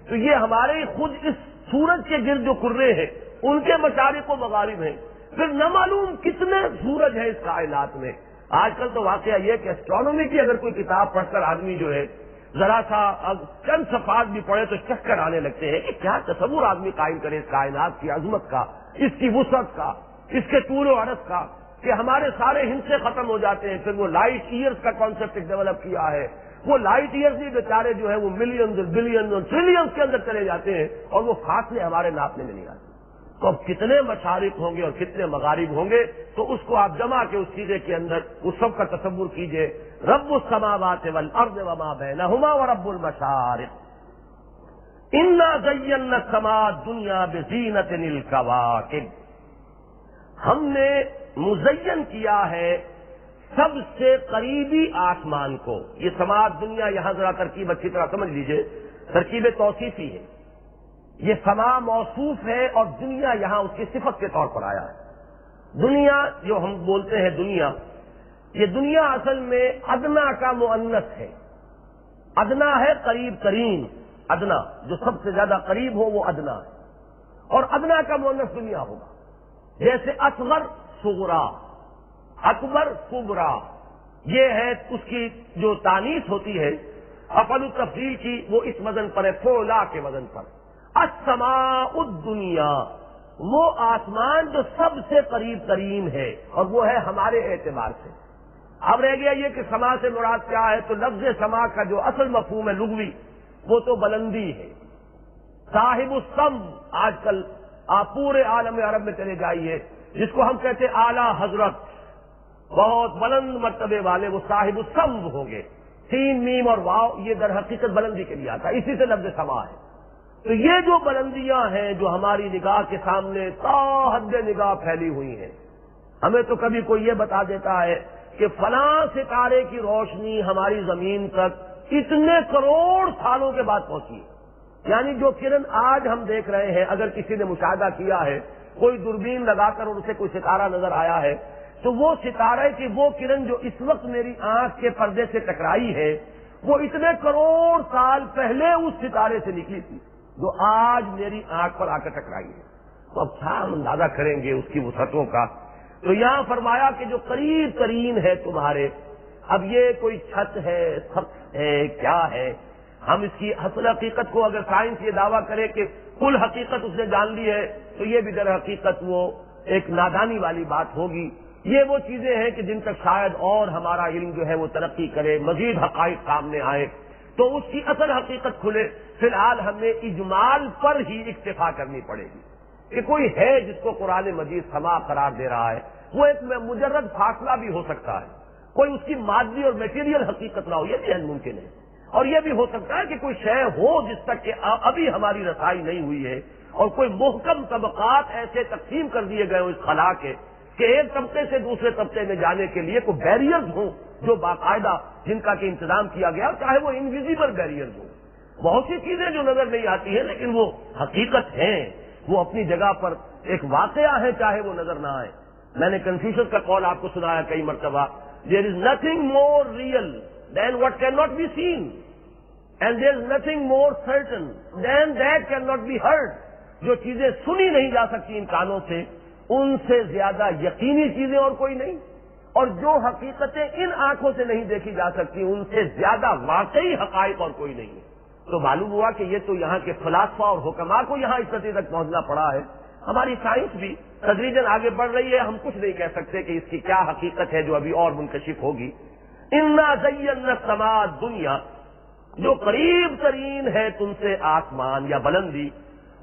تو یہ ہمارے خود اس سورج کے گرد جو کرے ہیں ان کے مشارق و مغارب ہیں۔ پھر نہ معلوم کتنے سورج ہیں اس کائنات میں۔ آج کل تو واقعہ یہ کہ اسٹرانومی کی اگر کوئی کتاب پڑھ کر آدمی جو ہے ذرا سا چند صفحات بھی پڑھے تو چکر آنے لگتے ہیں کہ کیا تصور آدمی قائم کرے اس کائنات کی عظمت کا، اس کی وسعت کا، اس کے طول و عرض کا، کہ ہمارے سارے ہندسے ختم ہو جاتے ہیں۔ پھر وہ لائٹ ایئرز کا کانسیپٹ ڈیولپ کیا ہے، وہ لائٹ ایئرز بھی بیچارے جو ہے وہ ملینز اور بلینز اور ٹریلینز کے اندر چلے جاتے ہیں اور وہ فاصلے ہمارے ناپنے میں نہیں آتے. تو اب کتنے مشارق ہوں گے اور کتنے مغارب ہوں گے, تو اس کو آپ جمع کے اس چیزے کے اندر اس سب کا تصور کیجئے. رب السماوات والارض وما بینہما ورب المشارق انا زینا السماء الدنیا بزینۃ الکواکب. ہم نے مزین کیا ہے سب سے قریبی آسمان کو. یہ سماء دنیا یہاں ذرا ترکیب اچھی طرح سمجھ لیجئے, ترکیب توصیفی ہے. یہ سماء موصوف ہے اور دنیا یہاں اس کی صفت کے طور پر آیا ہے. دنیا جو ہم بولتے ہیں دنیا, یہ دنیا اصل میں ادنا کا مؤنث ہے. ادنا ہے قریب ترین, ادنا جو سب سے زیادہ قریب ہو وہ ادنا ہے, اور ادنا کا مؤنث دنیا ہوگا. جیسے اصغر صغرا, اکبر کبرا, یہ ہے اس کی جو تانیث ہوتی ہے افعل التفضیل کی, وہ اس وزن پر ہے, فعلا کے وزن پر. السماء الدنیا, وہ آسمان جو سب سے قریب ترین ہے, اور وہ ہے ہمارے اعتبار سے. اب رہ گیا یہ کہ سما سے مراد کیا ہے, تو لفظ سما کا جو اصل مفہوم ہے لغوی وہ تو بلندی ہے. صاحب السم, آج کل آپ پورے عالم عرب میں چلے جائیے, جس کو ہم کہتے ہیں اعلی حضرت, بہت بلند مرتبے والے, وہ صاحب السم ہوں گے. سین میم اور واو یہ در حقیقت بلندی کے لیے آتا ہے, اسی سے لفظ سما ہے. تو یہ جو بلندیاں ہیں جو ہماری نگاہ کے سامنے تا حد نگاہ پھیلی ہوئی ہیں, ہمیں تو کبھی کوئی یہ بتا دیتا ہے کہ فلاں ستارے کی روشنی ہماری زمین تک اتنے کروڑ سالوں کے بعد پہنچی ہے. یعنی جو کرن آج ہم دیکھ رہے ہیں, اگر کسی نے مشاہدہ کیا ہے, کوئی دوربین لگا کر اور اسے کوئی ستارہ نظر آیا ہے, تو وہ ستارے کی وہ کرن جو اس وقت میری آنکھ کے پردے سے ٹکرائی ہے, وہ اتنے کروڑ سال پہلے اس ستارے سے نکلی تھی جو آج میری آنکھ پر آ کر ٹکرائی ہے. تو اب کیا ہم اندازہ کریں گے اس کی وسعتوں کا. تو یہاں فرمایا کہ جو قریب ترین ہے تمہارے, اب یہ کوئی چھت ہے, سقف ہے, کیا ہے, ہم اس کی اصل حقیقت کو اگر سائنس یہ دعویٰ کرے کہ کل حقیقت اس نے جان لی ہے, تو یہ بھی در حقیقت وہ ایک نادانی والی بات ہوگی. یہ وہ چیزیں ہیں کہ جن تک شاید اور ہمارا علم جو ہے وہ ترقی کرے, مزید حقائق سامنے آئے تو اس کی اصل حقیقت کھلے. فی الحال ہمیں اجمال پر ہی اکتفا کرنی پڑے گی کہ کوئی ہے جس کو قرآن مجید سما قرار دے رہا ہے, وہ ایک مجرد فاصلہ بھی ہو سکتا ہے, کوئی اس کی مادی اور میٹیریل حقیقت نہ ہو, یہ بھی ممکن ہے. اور یہ بھی ہو سکتا ہے کہ کوئی شے ہو جس تک کہ ابھی ہماری رسائی نہیں ہوئی ہے, اور کوئی محکم طبقات ایسے تقسیم کر دیے گئے ہوں اس خلا کے کہ ایک طبقے سے دوسرے طبقے میں جانے کے لیے کوئی بیریئرز ہوں جو باقاعدہ جن کا کہ انتظام کیا گیا, چاہے وہ انویزیبل بیریئرز ہوں. بہت سی چیزیں جو نظر نہیں آتی ہیں لیکن وہ حقیقت ہیں, وہ اپنی جگہ پر ایک واقعہ ہے, چاہے وہ نظر نہ آئے. میں نے کنفیوشس کا قول آپ کو سنایا کئی مرتبہ, there is nothing more real than what can not be seen, and there is nothing more certain than that can not be heard. جو چیزیں سنی نہیں جا سکتی ان کانوں سے, ان سے زیادہ یقینی چیزیں اور کوئی نہیں, اور جو حقیقتیں ان آنکھوں سے نہیں دیکھی جا سکتی ان سے زیادہ واقعی حقائق اور کوئی نہیں. تو معلوم ہوا کہ یہ تو یہاں کے فلاسفہ اور حکماء کو یہاں اس نتیجے تک پہنچنا پڑا ہے. ہماری سائنس بھی تدریجاً آگے بڑھ رہی ہے, ہم کچھ نہیں کہہ سکتے کہ اس کی کیا حقیقت ہے جو ابھی اور منکشف ہوگی. انا زینا السماء الدنیا, جو قریب ترین ہے تم سے آسمان یا بلندی,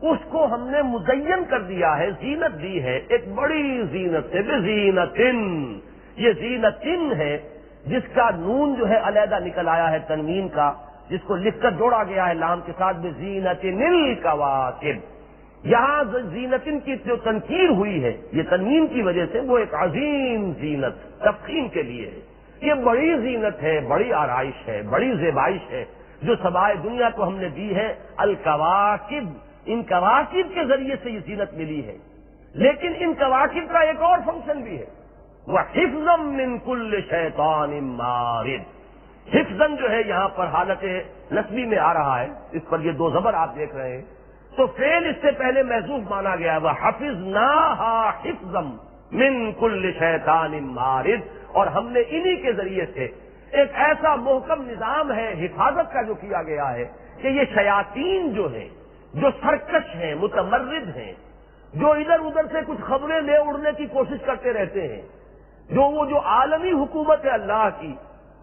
اس کو ہم نے مزین کر دیا ہے, زینت دی ہے, ایک بڑی زینت سے. بزینتن, یہ زینتن ہے جس کا نون جو ہے علیحدہ نکل آیا ہے تنوین کا, جس کو لکھ کر جوڑا گیا ہے لام کے ساتھ, بزینتن الکواکب. یہاں زینتن کی جو تنکیر ہوئی ہے یہ تنوین کی وجہ سے, وہ ایک عظیم زینت تفخیم کے لیے ہے. یہ بڑی زینت ہے, بڑی آرائش ہے, بڑی زیبائش ہے جو سبائے دنیا کو ہم نے دی ہے. الکواکب, ان کواکب کے ذریعے سے یہ زینت ملی ہے. لیکن ان کواکب کا ایک اور فنکشن بھی ہے, وَحِفْظًا مِّن كُلِّ شَيْطَانٍ مَارِدٍ. حفظاً جو ہے یہاں پر حالت نسبی میں آ رہا ہے, اس پر یہ دو زبر آپ دیکھ رہے ہیں, تو فعل اس سے پہلے محذوف مانا گیا ہے, وَحَفِظْنَاهَا حِفْظًا مِّن كُلِّ شَيْطَانٍ مَارِدٍ. اور ہم نے انہی کے ذریعے سے ایک ایسا محکم نظام ہے حفاظت کا جو کیا گیا ہے کہ یہ شیاطین جو ہیں, جو سرکش ہیں, متمرد ہیں, جو ادھر ادھر سے کچھ خبریں لے اڑنے کی کوشش کرتے رہتے ہیں, جو وہ جو عالمی حکومت ہے اللہ کی,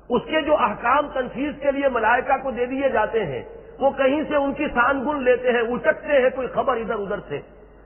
اس کے جو احکام تنفیذ کے لیے ملائکہ کو دے دیے جاتے ہیں وہ کہیں سے ان کی سان گن لیتے ہیں، اچکتے ہیں کوئی خبر ادھر ادھر سے،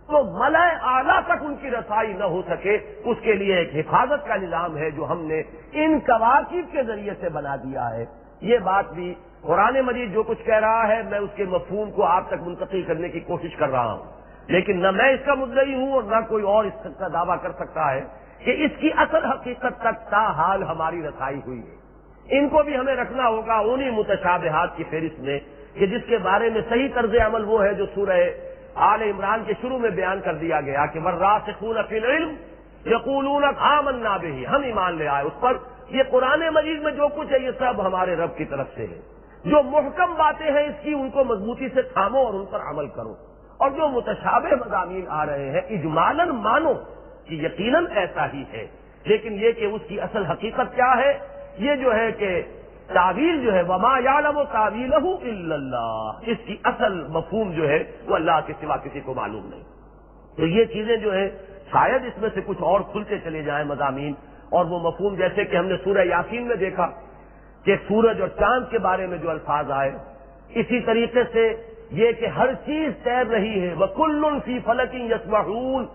تو ملائے اعلیٰ تک ان کی رسائی نہ ہو سکے، اس کے لیے ایک حفاظت کا نظام ہے جو ہم نے ان کواکب کے ذریعے سے بنا دیا ہے۔ یہ بات بھی قرآن مجید جو کچھ کہہ رہا ہے میں اس کے مفہوم کو آپ تک منتقل کرنے کی کوشش کر رہا ہوں، لیکن نہ میں اس کا مدعی ہوں اور نہ کوئی اور اس کا دعویٰ کر سکتا ہے کہ اس کی اصل حقیقت تک تاحال ہماری رسائی ہوئی ہے۔ ان کو بھی ہمیں رکھنا ہوگا انہی متشابہات کی فہرست میں کہ جس کے بارے میں صحیح طرز عمل وہ ہے جو سورہ آل عمران کے شروع میں بیان کر دیا گیا کہ والراسخون فی العلم یقولون آمنا بہ، ہم ایمان لے آئے اس پر۔ یہ قرآن مجید میں جو کچھ ہے یہ سب ہمارے رب کی طرف سے ہے۔ جو محکم باتیں ہیں اس کی ان کو مضبوطی سے تھامو اور ان پر عمل کرو، اور جو متشابہ مضامین آ رہے ہیں اجمالاً مانو کہ یقیناً ایسا ہی ہے، لیکن یہ کہ اس کی اصل حقیقت کیا ہے، یہ جو ہے کہ تعویل جو ہے وما یعلم تعویلہ الا اللہ، اس کی اصل مفہوم جو ہے وہ اللہ کے سوا کسی کو معلوم نہیں۔ تو یہ چیزیں جو ہے شاید اس میں سے کچھ اور کھلتے چلے جائیں مضامین اور وہ مفہوم، جیسے کہ ہم نے سورہ یاسین میں دیکھا کہ سورج اور چاند کے بارے میں جو الفاظ آئے، اسی طریقے سے یہ کہ ہر چیز تیر رہی ہے وَكُلٌّ فِي فَلَكٍ يَسْبَحُونَ،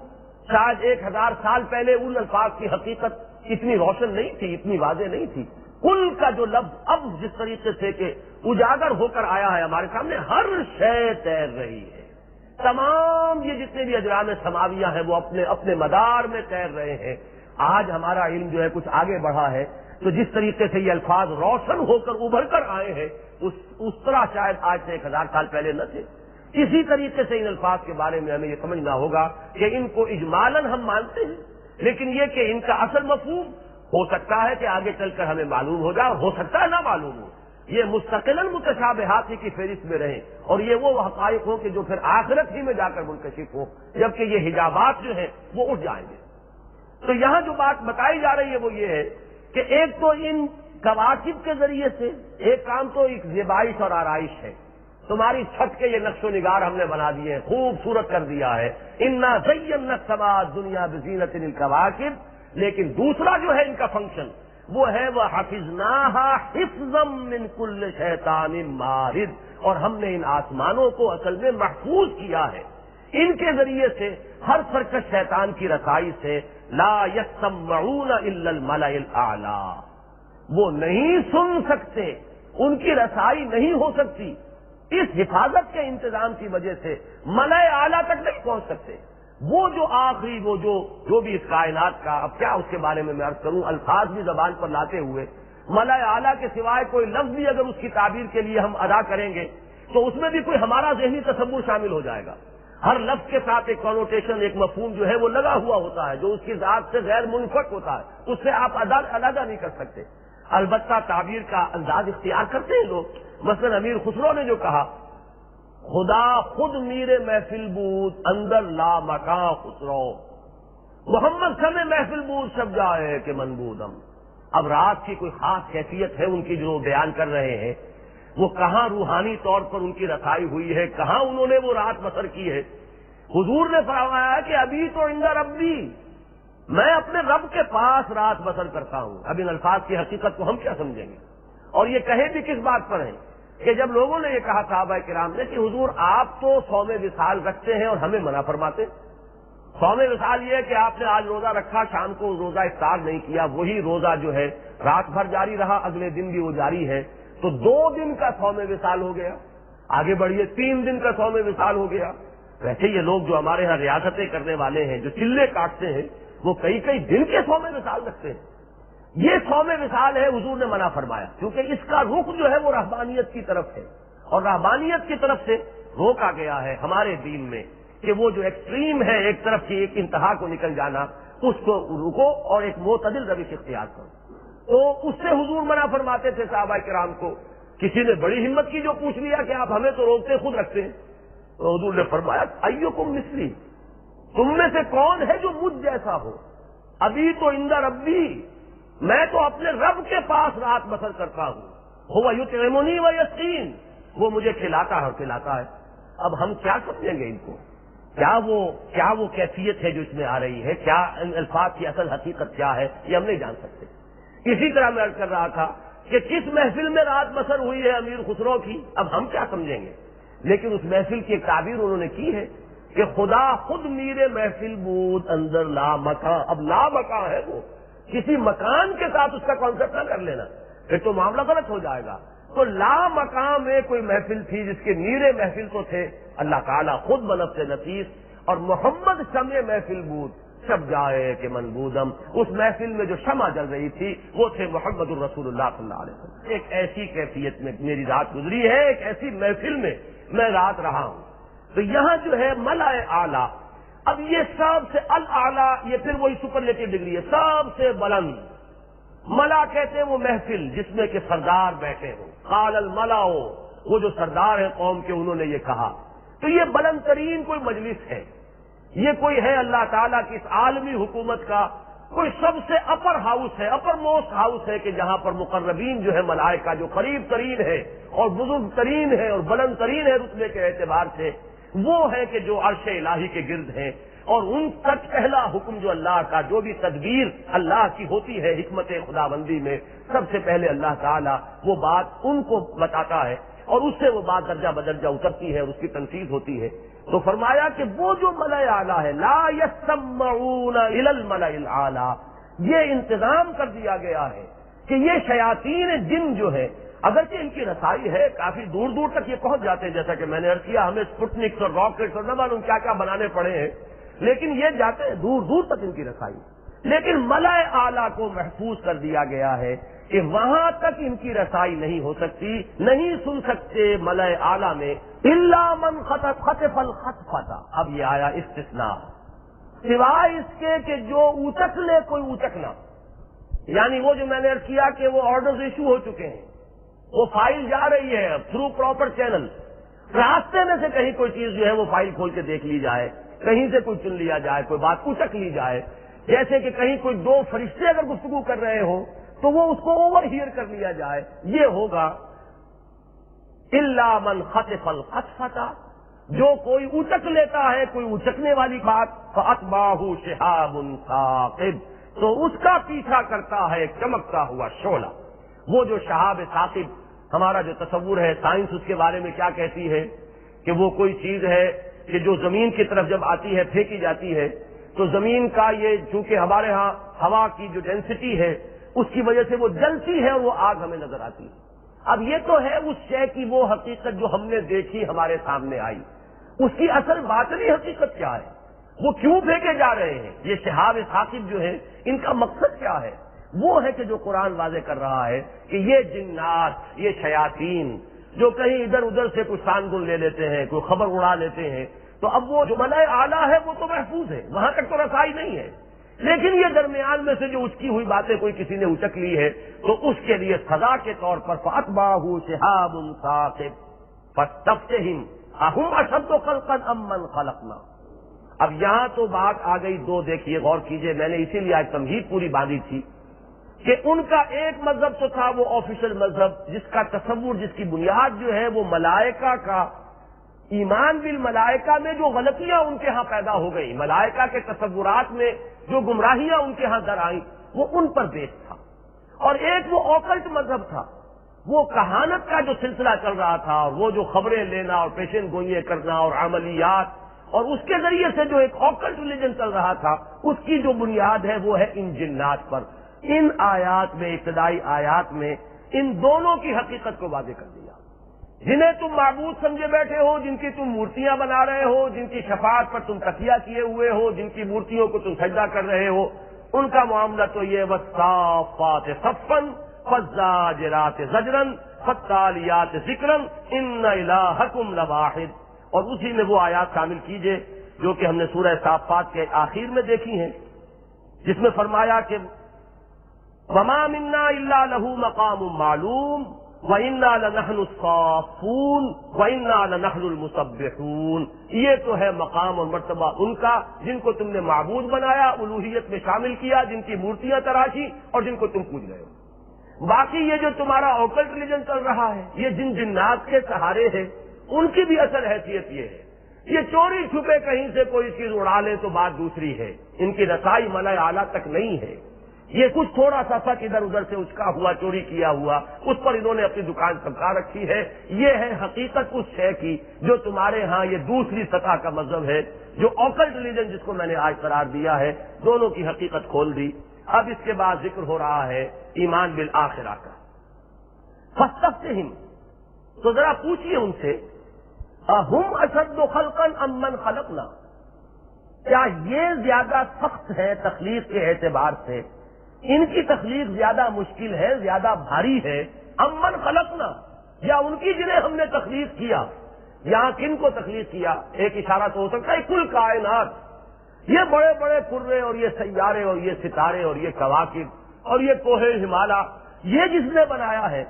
شاید 1000 سال پہلے ان الفاظ کی حقیقت اتنی روشن نہیں تھی، اتنی واضح نہیں تھی۔ کل کا جو لفظ اب جس طریقے سے کہ اجاگر ہو کر آیا ہے ہمارے سامنے، ہر شے تیر رہی ہے، تمام یہ جتنے بھی اجرام سماویہ ہیں وہ اپنے اپنے مدار میں تیر رہے ہیں۔ آج ہمارا علم جو ہے کچھ آگے بڑھا ہے، تو جس طریقے سے یہ الفاظ روشن ہو کر ابھر کر آئے ہیں اس طرح شاید آج سے 1000 سال پہلے نہ تھے۔ اسی طریقے سے ان الفاظ کے بارے میں ہمیں یہ سمجھنا ہوگا کہ ان کو اجمالاً ہم مانتے ہیں، لیکن یہ کہ ان کا اصل مفہوم ہو سکتا ہے کہ آگے چل کر ہمیں معلوم ہو جائے اور ہو سکتا ہے نہ معلوم ہو۔ یہ مستقلاً متشابہات کی فہرست میں رہیں اور یہ وہ حقائق ہو کہ جو پھر آخرت ہی میں جا کر منکشف ہو، جبکہ یہ حجابات جو ہیں وہ اٹھ جائیں گے۔ تو یہاں جو بات بتائی جا رہی ہے وہ یہ ہے کہ ایک تو ان کواکب کے ذریعے سے ایک کام تو ایک زیبائش اور آرائش ہے، تمہاری چھت کے یہ نقش و نگار ہم نے بنا دیے ہیں، خوبصورت کر دیا ہے، انا زینا السماء الدنیا بزینۃ الکواکب۔ لیکن دوسرا جو ہے ان کا فنکشن وہ ہے وَحَفِظْنَاهَا حِفْظًا مِّن كُلِّ شَيْطَانٍ مَارِدٍ، اور ہم نے ان آسمانوں کو اصل میں محفوظ کیا ہے، ان کے ذریعے سے ہر سرکش شیطان کی رسائی سے لا يسمعون الا الملأ الاعلی، وہ نہیں سن سکتے، ان کی رسائی نہیں ہو سکتی، اس حفاظت کے انتظام کی وجہ سے ملأ اعلیٰ تک نہیں پہنچ سکتے۔ وہ جو آخری وہ جو بھی اس کائنات کا، اب کیا اس کے بارے میں عرض کروں، الفاظ بھی زبان پر لاتے ہوئے ملأ اعلیٰ کے سوائے کوئی لفظ بھی اگر اس کی تعبیر کے لیے ہم ادا کریں گے تو اس میں بھی کوئی ہمارا ذہنی تصور شامل ہو جائے گا۔ ہر لفظ کے ساتھ ایک کونوٹیشن، ایک مفہوم جو ہے وہ لگا ہوا ہوتا ہے جو اس کی ذات سے غیر منفک ہوتا ہے، اس سے آپ علیحدہ نہیں کر سکتے۔ البتہ تعبیر کا انداز اختیار کرتے ہیں لوگ، مثلا امیر خسرو نے جو کہا خدا خود میر محفل بود اندر لا مکان خسرو، محمد سمے محفل بود سب جائے کہ منبودم۔ اب رات کی کوئی خاص کیفیت ہے ان کی جو بیان کر رہے ہیں، وہ کہاں روحانی طور پر ان کی رسائی ہوئی ہے، کہاں انہوں نے وہ رات بسر کی ہے۔ حضور نے فرمایا کہ ابھی تو عند ربی، میں اپنے رب کے پاس رات بسر کرتا ہوں۔ اب ان الفاظ کی حقیقت کو ہم کیا سمجھیں گے، اور یہ کہے بھی کس بات پر ہیں کہ جب لوگوں نے یہ کہا صحابہ کرام نے کہ حضور آپ تو صوم وصال رکھتے ہیں اور ہمیں منع فرماتے۔ صوم وصال یہ ہے کہ آپ نے آج روزہ رکھا، شام کو روزہ افطار نہیں کیا، وہی روزہ جو ہے رات بھر جاری رہا، اگلے دن بھی وہ جاری ہے، تو 2 دن کا صوم وصال ہو گیا۔ آگے بڑھیے 3 دن کا صوم وصال ہو گیا۔ ویسے یہ لوگ جو ہمارے ہاں ریاستیں کرنے والے ہیں، جو چلے کاٹتے ہیں، وہ کئی دن کے صوم وصال رکھتے ہیں۔ یہ صوم وصال ہے، حضور نے منع فرمایا، کیونکہ اس کا رخ جو ہے وہ رہبانیت کی طرف ہے، اور رہبانیت کی طرف سے روکا گیا ہے ہمارے دین میں کہ وہ جو ایکسٹریم ہے، ایک طرف کی ایک انتہا کو نکل جانا، اس کو رکو اور ایک معتدل روش اختیار کرو۔ تو اس سے حضور منع فرماتے تھے صحابہ کرام کو۔ کسی نے بڑی ہمت کی جو پوچھ لیا کہ آپ ہمیں تو روکتے خود رکھتے ہیں، تو حضور نے فرمایا ایکم مثلی، تم میں سے کون ہے جو مجھ جیسا ہو؟ ابھی تو عند ربی، میں تو اپنے رب کے پاس رات بسر کرتا ہوں، هو یطعمنی و یسقین، وہ مجھے کھلاتا ہے اور پلاتا ہے۔ اب ہم کیا سمجھیں گے ان کو؟ کیا وہ کیفیت ہے جو اس میں آ رہی ہے؟ کیا ان الفاظ کی اصل حقیقت کیا ہے؟ یہ ہم نہیں جان سکتے۔ اسی طرح میں عرض کر رہا تھا کہ کس محفل میں رات بسر ہوئی ہے امیر خسرو کی، اب ہم کیا سمجھیں گے، لیکن اس محفل کی ایک تعبیر انہوں نے کی ہے کہ خدا خود میرے محفل بود اندر لا مکان، اب لا مکان ہے وہ، کسی مکان کے ساتھ اس کا کانسیپٹ نہ کر لینا، پھر تو معاملہ غلط ہو جائے گا۔ تو لا مقام میں کوئی محفل تھی جس کے نیرے محفل تو تھے اللہ تعالیٰ خود بنفس نفیس، اور محمد شمع محفل بود شب جائے کہ منبودم، اس محفل میں جو شمع جل رہی تھی وہ تھے محمد الرسول اللہ صلی اللہ علیہ وسلم۔ ایک ایسی کیفیت میں میری رات گزری ہے، ایک ایسی محفل میں میں رات رہا ہوں۔ تو یہاں جو ہے ملائے اعلیٰ، اب یہ سب سے الاعلیٰ، یہ پھر وہی سپرلیٹو ڈگری ہے، سب سے بلند۔ ملا کہتے ہیں وہ محفل جس میں کہ سردار بیٹھے ہوں، قال الملاؤ، وہ جو سردار ہیں قوم کے انہوں نے یہ کہا، تو یہ بلند ترین کوئی مجلس ہے، یہ کوئی ہے اللہ تعالیٰ کی اس عالمی حکومت کا کوئی سب سے اپر ہاؤس ہے، اپر موسٹ ہاؤس ہے، کہ جہاں پر مقربین جو ہے ملائکہ جو قریب ترین ہے اور بزرگ ترین ہے اور بلند ترین ہے رتبے کے اعتبار سے، وہ ہے کہ جو عرش الہی کے گرد ہیں، اور ان تک پہلا حکم جو اللہ کا، جو بھی تدبیر اللہ کی ہوتی ہے حکمت خداوندی میں، سب سے پہلے اللہ تعالیٰ وہ بات ان کو بتاتا ہے اور اس سے وہ بات درجہ بدرجہ اترتی ہے اور اس کی تنفیذ ہوتی ہے۔ تو فرمایا کہ وہ جو ملأ اعلیٰ ہے، لا یسمعون الی الملأ الاعلیٰ، یہ انتظام کر دیا گیا ہے کہ یہ شیاطین جن جو ہے، اگرچہ ان کی رسائی ہے کافی دور دور تک یہ پہنچ جاتے ہیں، جیسا کہ میں نے عرض کیا ہمیں اسپوٹنکس اور راکٹس اور نہ معلوم کیا کیا بنانے پڑے ہیں، لیکن یہ جاتے ہیں دور دور تک ان کی رسائی، لیکن ملأ اعلیٰ کو محفوظ کر دیا گیا ہے کہ وہاں تک ان کی رسائی نہیں ہو سکتی، نہیں سن سکتے ملأ اعلیٰ میں الا من خطف الخطفۃ۔ اب یہ آیا استثناء، سوائے اس کے کہ جو اچک لے کوئی اچکنا، یعنی وہ جو میں نے عرض کیا کہ وہ آرڈرز ایشو ہو چکے ہیں، وہ فائل جا رہی ہے تھرو پراپر چینل، راستے میں سے کہیں کوئی چیز جو ہے وہ فائل کھول کے دیکھ لی جائے، کہیں سے کوئی چن لیا جائے، کوئی بات اچک لی جائے، جیسے کہ کہیں کوئی دو فرشتے اگر گفتگو کر رہے ہوں تو وہ اس کو اوور ہیئر کر لیا جائے، یہ ہوگا الا من خطف الخطفۃ، جو کوئی اچک لیتا ہے کوئی اچکنے والی بات، فاتبعہ شہاب ثاقب، تو اس کا پیچھا کرتا ہے ایک چمکتا ہوا شعلہ۔ وہ جو شہاب ثاقب، ہمارا جو تصور ہے، سائنس اس کے بارے میں کیا کہتی ہے کہ وہ کوئی چیز ہے کہ جو زمین کی طرف جب آتی ہے پھینکی جاتی ہے تو زمین کا یہ چونکہ ہمارے ہاں ہوا کی جو ڈینسٹی ہے اس کی وجہ سے وہ جلتی ہے اور وہ آگ ہمیں نظر آتی ہے۔ اب یہ تو ہے اس شے کی وہ حقیقت جو ہم نے دیکھی ہمارے سامنے آئی، اس کی اصل باطنی حقیقت کیا ہے، وہ کیوں پھینکے جا رہے ہیں، یہ شہاب ثاقب جو ہے ان کا مقصد کیا ہے، وہ ہے کہ جو قرآن واضح کر رہا ہے کہ یہ جنات، یہ شیاطین جو کہیں ادھر ادھر سے کچھ سانگن لے لیتے ہیں، کوئی خبر اڑا لیتے ہیں، تو اب وہ جو ملأ اعلیٰ ہے وہ تو محفوظ ہے، وہاں تک تو رسائی نہیں ہے، لیکن یہ درمیان میں سے جو اچکی ہوئی باتیں کوئی کسی نے اچک لی ہے تو اس کے لیے سزا کے طور پر فَأَتْبَعَهُ شِهَابٌ ثَاقِبٌ فَاسْتَفْتِهِمْ أَهُمْ أَشَدُّ خَلْقًا أَمْ مَنْ خَلَقْنَا۔ اب یہاں تو بات آ گئی دو، دیکھیے غور کیجئے، میں نے اسی لیے آج تمہید پوری باندھی تھی کہ ان کا ایک مذہب تو تھا وہ آفیشل مذہب جس کا تصور، جس کی بنیاد جو ہے وہ ملائکہ کا ایمان بالملائکہ میں جو غلطیاں ان کے ہاں پیدا ہو گئی، ملائکہ کے تصورات میں جو گمراہیاں ان کے ہاں در آئیں وہ ان پر بیس تھا، اور ایک وہ اوکلٹ مذہب تھا، وہ کہانت کا جو سلسلہ چل رہا تھا، اور وہ جو خبریں لینا اور پیشن گوئیاں کرنا اور عملیات، اور اس کے ذریعے سے جو ایک اوکلٹ ریلیجن چل رہا تھا اس کی جو بنیاد ہے وہ ہے ان جنات پر۔ ان آیات میں، ابتدائی آیات میں ان دونوں کی حقیقت کو واضح کر دیا، جنہیں تم معبود سمجھے بیٹھے ہو، جن کی تم مورتیاں بنا رہے ہو، جن کی شفاعت پر تم تکیہ کیے ہوئے ہو، جن کی مورتیوں کو تم سجدہ کر رہے ہو، ان کا معاملہ تو یہ والصافات صفا فالزاجرات زجرا فالتالیات ذکرا ان الہکم لواحد، اور اسی میں وہ آیات شامل کیجئے جو کہ ہم نے سورہ صافات کے آخر میں دیکھی ہیں، جس میں فرمایا کہ وما منا الا له مقام معلوم وَإِنَّا لَنَحْنُ الصَّافُّونَ وَإِنَّا لَنَحْنُ الْمُسَبِّحُونَ، یہ تو ہے مقام اور مرتبہ ان کا جن کو تم نے معبود بنایا، الوہیت میں شامل کیا، جن کی مورتیاں تراشی اور جن کو تم پوج رہے ہو۔ باقی یہ جو تمہارا اوکلٹ ریلیجن چل رہا ہے، یہ جن جنات کے سہارے ہے، ان کی بھی اصل حیثیت یہ ہے، یہ چوری چھپے کہیں سے کوئی چیز اڑا لے تو بات دوسری ہے، ان کی رسائی ملأ اعلیٰ تک نہیں ہے، یہ کچھ تھوڑا سا فق ادھر ادھر سے اچکا ہوا، چوری کیا ہوا، اس پر انہوں نے اپنی دکان چمکا رکھی ہے۔ یہ ہے حقیقت اس شے کی جو تمہارے ہاں یہ دوسری سطح کا مذہب ہے، جو اوکلٹ ریلیجن جس کو میں نے آج قرار دیا ہے، دونوں کی حقیقت کھول دی۔ اب اس کے بعد ذکر ہو رہا ہے ایمان بالآخرہ کا۔ فاستفتہم، تو ذرا پوچھئے ان سے، اہم اشد خلقا ام من خلقنا، کیا یہ زیادہ سخت ہے تخلیق کے اعتبار سے، ان کی تخلیق زیادہ مشکل ہے، زیادہ بھاری ہے، ام من خلقنا، یا ان کی جنہیں ہم نے تخلیق کیا؟ یہاں کن کو تخلیق کیا؟ ایک اشارہ تو ہو سکتا ہے کل کائنات، یہ بڑے بڑے کرے اور یہ سیارے اور یہ ستارے اور یہ کواکب اور یہ کوہ ہمالیہ، یہ جس نے بنایا ہے،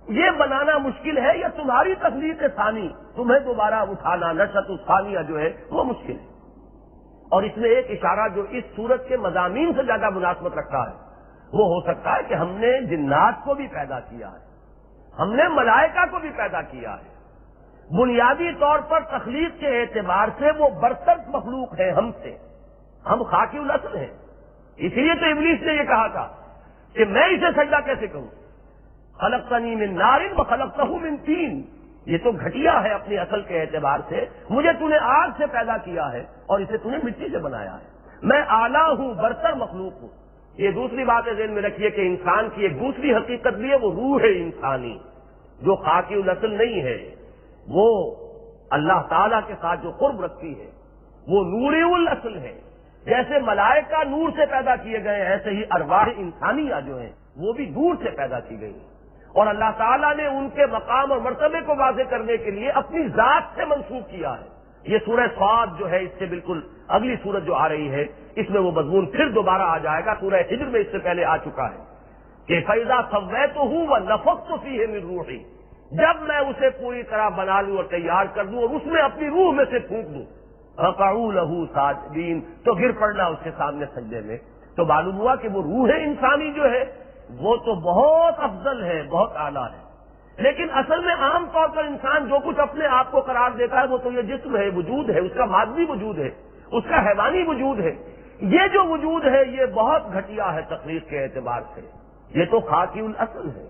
یہ بنانا مشکل ہے یا تمہاری تخلیق ثانی، تمہیں دوبارہ اٹھانا، نشأۃ الثانیہ جو ہے وہ مشکل ہے؟ اور اس میں ایک اشارہ جو اس سورت کے مضامین سے زیادہ مناسبت رکھتا ہے وہ ہو سکتا ہے کہ ہم نے جنات کو بھی پیدا کیا ہے، ہم نے ملائکہ کو بھی پیدا کیا ہے۔ بنیادی طور پر تخلیق کے اعتبار سے وہ برتر مخلوق ہے ہم سے، ہم خاکی الاصل ہیں۔ اس لیے تو ابلیس نے یہ کہا تھا کہ میں اسے سجدہ کیسے کروں، خلقتنی من نار وخلقتہ من طین، یہ تو گھٹیا ہے اپنی اصل کے اعتبار سے، مجھے تو نے آگ سے پیدا کیا ہے اور اسے تو نے مٹی سے بنایا ہے، میں اعلیٰ ہوں، برتر مخلوق ہوں۔ یہ دوسری بات ذہن میں رکھیے کہ انسان کی ایک دوسری حقیقت بھی ہے، وہ روح انسانی جو خاکی الاصل نہیں ہے، وہ اللہ تعالیٰ کے ساتھ جو قرب رکھتی ہے، وہ نوری الاصل ہے۔ جیسے ملائکہ نور سے پیدا کیے گئے ایسے ہی ارواح انسانیہ جو ہیں وہ بھی نور سے پیدا کی گئی ہیں، اور اللہ تعالیٰ نے ان کے مقام اور مرتبے کو واضح کرنے کے لیے اپنی ذات سے منسوب کیا ہے۔ یہ سورہ صاد جو ہے اس سے بالکل اگلی سورت جو آ رہی ہے، اس میں وہ مضمون پھر دوبارہ آ جائے گا۔ سورہ ہجر میں اس سے پہلے آ چکا ہے کہ فَإِذَا سَوَّيْتُهُ وَنَفَخْتُ فِيهِ مِن رُوحِي، جب میں اسے پوری طرح بنا لوں اور تیار کر دوں اور اس میں اپنی روح میں سے پھونک دوں، فَقَعُوا لَهُ سَاجِدِينَ، تو گر پڑنا اس کے سامنے سجدے میں۔ تو معلوم ہوا کہ وہ روح انسانی جو ہے وہ تو بہت افضل ہے، بہت اعلیٰ ہے، لیکن اصل میں عام طور پر انسان جو کچھ اپنے آپ کو قرار دیتا ہے وہ تو یہ جسم ہے، وجود ہے، اس کا مادی وجود ہے، اس کا حیوانی وجود ہے۔ یہ جو وجود ہے یہ بہت گھٹیا ہے تخلیق کے اعتبار سے، یہ تو خاکی الاصل ہے،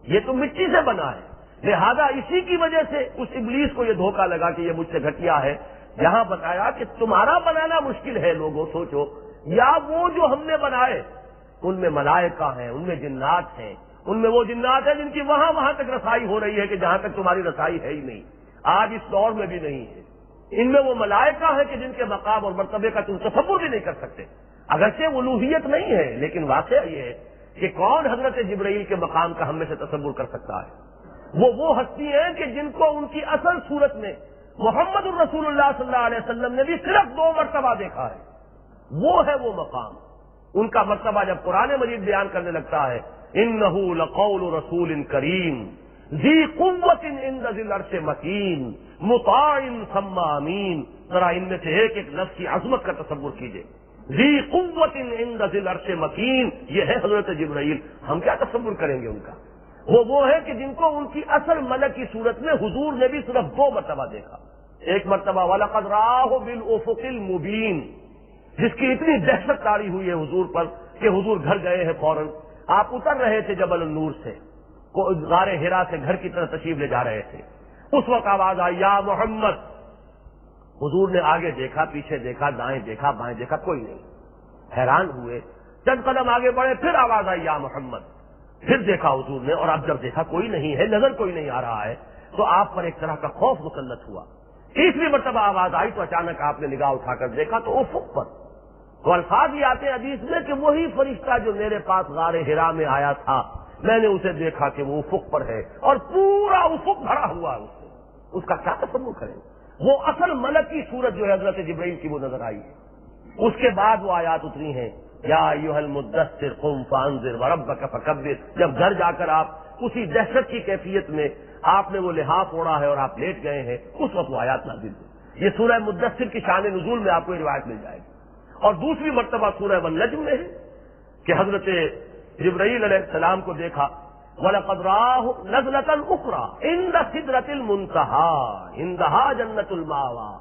یہ تو مٹی سے بنا ہے۔ لہذا اسی کی وجہ سے اس ابلیس کو یہ دھوکہ لگا کہ یہ مجھ سے گھٹیا ہے۔ یہاں بتایا کہ تمہارا بنانا مشکل ہے، لوگوں سوچو، یا وہ جو ہم نے بنائے ان میں ملائکہ ہیں، ان میں جنات ہیں، ان میں وہ جنات ہیں جن کی وہاں تک رسائی ہو رہی ہے کہ جہاں تک تمہاری رسائی ہے ہی نہیں، آج اس دور میں بھی نہیں ہے۔ ان میں وہ ملائکہ ہیں کہ جن کے مقام اور مرتبے کا تم تصور بھی نہیں کر سکتے، اگرچہ الوہیت نہیں ہے لیکن واقعہ یہ ہے کہ کون حضرت جبرائیل کے مقام کا ہم میں سے تصور کر سکتا ہے؟ وہ ہستی ہیں کہ جن کو ان کی اصل صورت میں محمد الرسول اللہ صلی اللہ علیہ وسلم نے بھی صرف 2 مرتبہ دیکھا ہے، وہ ہے وہ مقام۔ ان کا مرتبہ جب قرآن مجید بیان کرنے لگتا ہے، انہ لقول رسول کریم ذی قوت عند ذی العرش مکین مطاع ثم امین، ذرا ان میں سے ایک ایک لفظ کی عظمت کا تصور کیجئے۔ ذی قوت عند ذی العرش مکین، یہ ہے حضرت جبرائیل۔ ہم کیا تصور کریں گے ان کا؟ وہ ہے کہ جن کو ان کی اصل ملک کی صورت میں حضور نے بھی صرف 2 مرتبہ دیکھا۔ ایک مرتبہ وَلَقَدْ رَآهُ بِالْأُفُقِ الْمُبِينِ، جس کی اتنی دہشت طاری ہوئی ہے حضور پر کہ حضور گھر گئے ہیں فوراً، آپ اتر رہے تھے جبل النور سے، غار حرا سے گھر کی طرف تشریف لے جا رہے تھے، اس وقت آواز آئی یا محمد۔ حضور نے آگے دیکھا، پیچھے دیکھا، دائیں دیکھا، بائیں دیکھا، کوئی نہیں، حیران ہوئے، چند قدم آگے بڑھے، پھر آواز آئی یا محمد، پھر دیکھا حضور نے، اور اب جب دیکھا کوئی نہیں ہے، نظر کوئی نہیں آ رہا ہے، تو آپ پر ایک طرح کا خوف مسلط ہوا۔ تیسری مرتبہ آواز آئی تو اچانک آپ نے نگاہ اٹھا کر دیکھا تو افق پر، تو الفاظ یہ آتے ہیں حدیث میں کہ وہی فرشتہ جو میرے پاس غار حرا میں آیا تھا، میں نے اسے دیکھا کہ وہ افق پر ہے اور پورا افق بھرا ہوا ہے اس سے۔ اس کا کیا تصور کریں؟ وہ اصل ملک کی صورت جو ہے حضرت جبرائیل کی وہ نظر آئی ہے۔ اس کے بعد وہ آیات اتری ہیں یا ایھا المدثر قم فانذر وربک فکبر، جب گھر جا کر آپ اسی دہشت کی کیفیت میں آپ نے وہ لحاف اوڑھا ہے اور آپ لیٹ گئے ہیں، اس وقت وہ آیات نازل ہوئی۔ یہ سورہ مدثر کی شان نزول میں آپ کو یہ روایت مل جائے گی۔ اور دوسری مرتبہ سورہ والنجم میں ہے کہ حضرت جبرائیل علیہ السلام کو دیکھا وَلَقَدْ رَآهُ نَزْلَةً أُخْرَىٰ عِندَ سِدْرَةِ الْمُنتَهَىٰ عِندَهَا جَنَّةُ الْمَأْوَىٰ،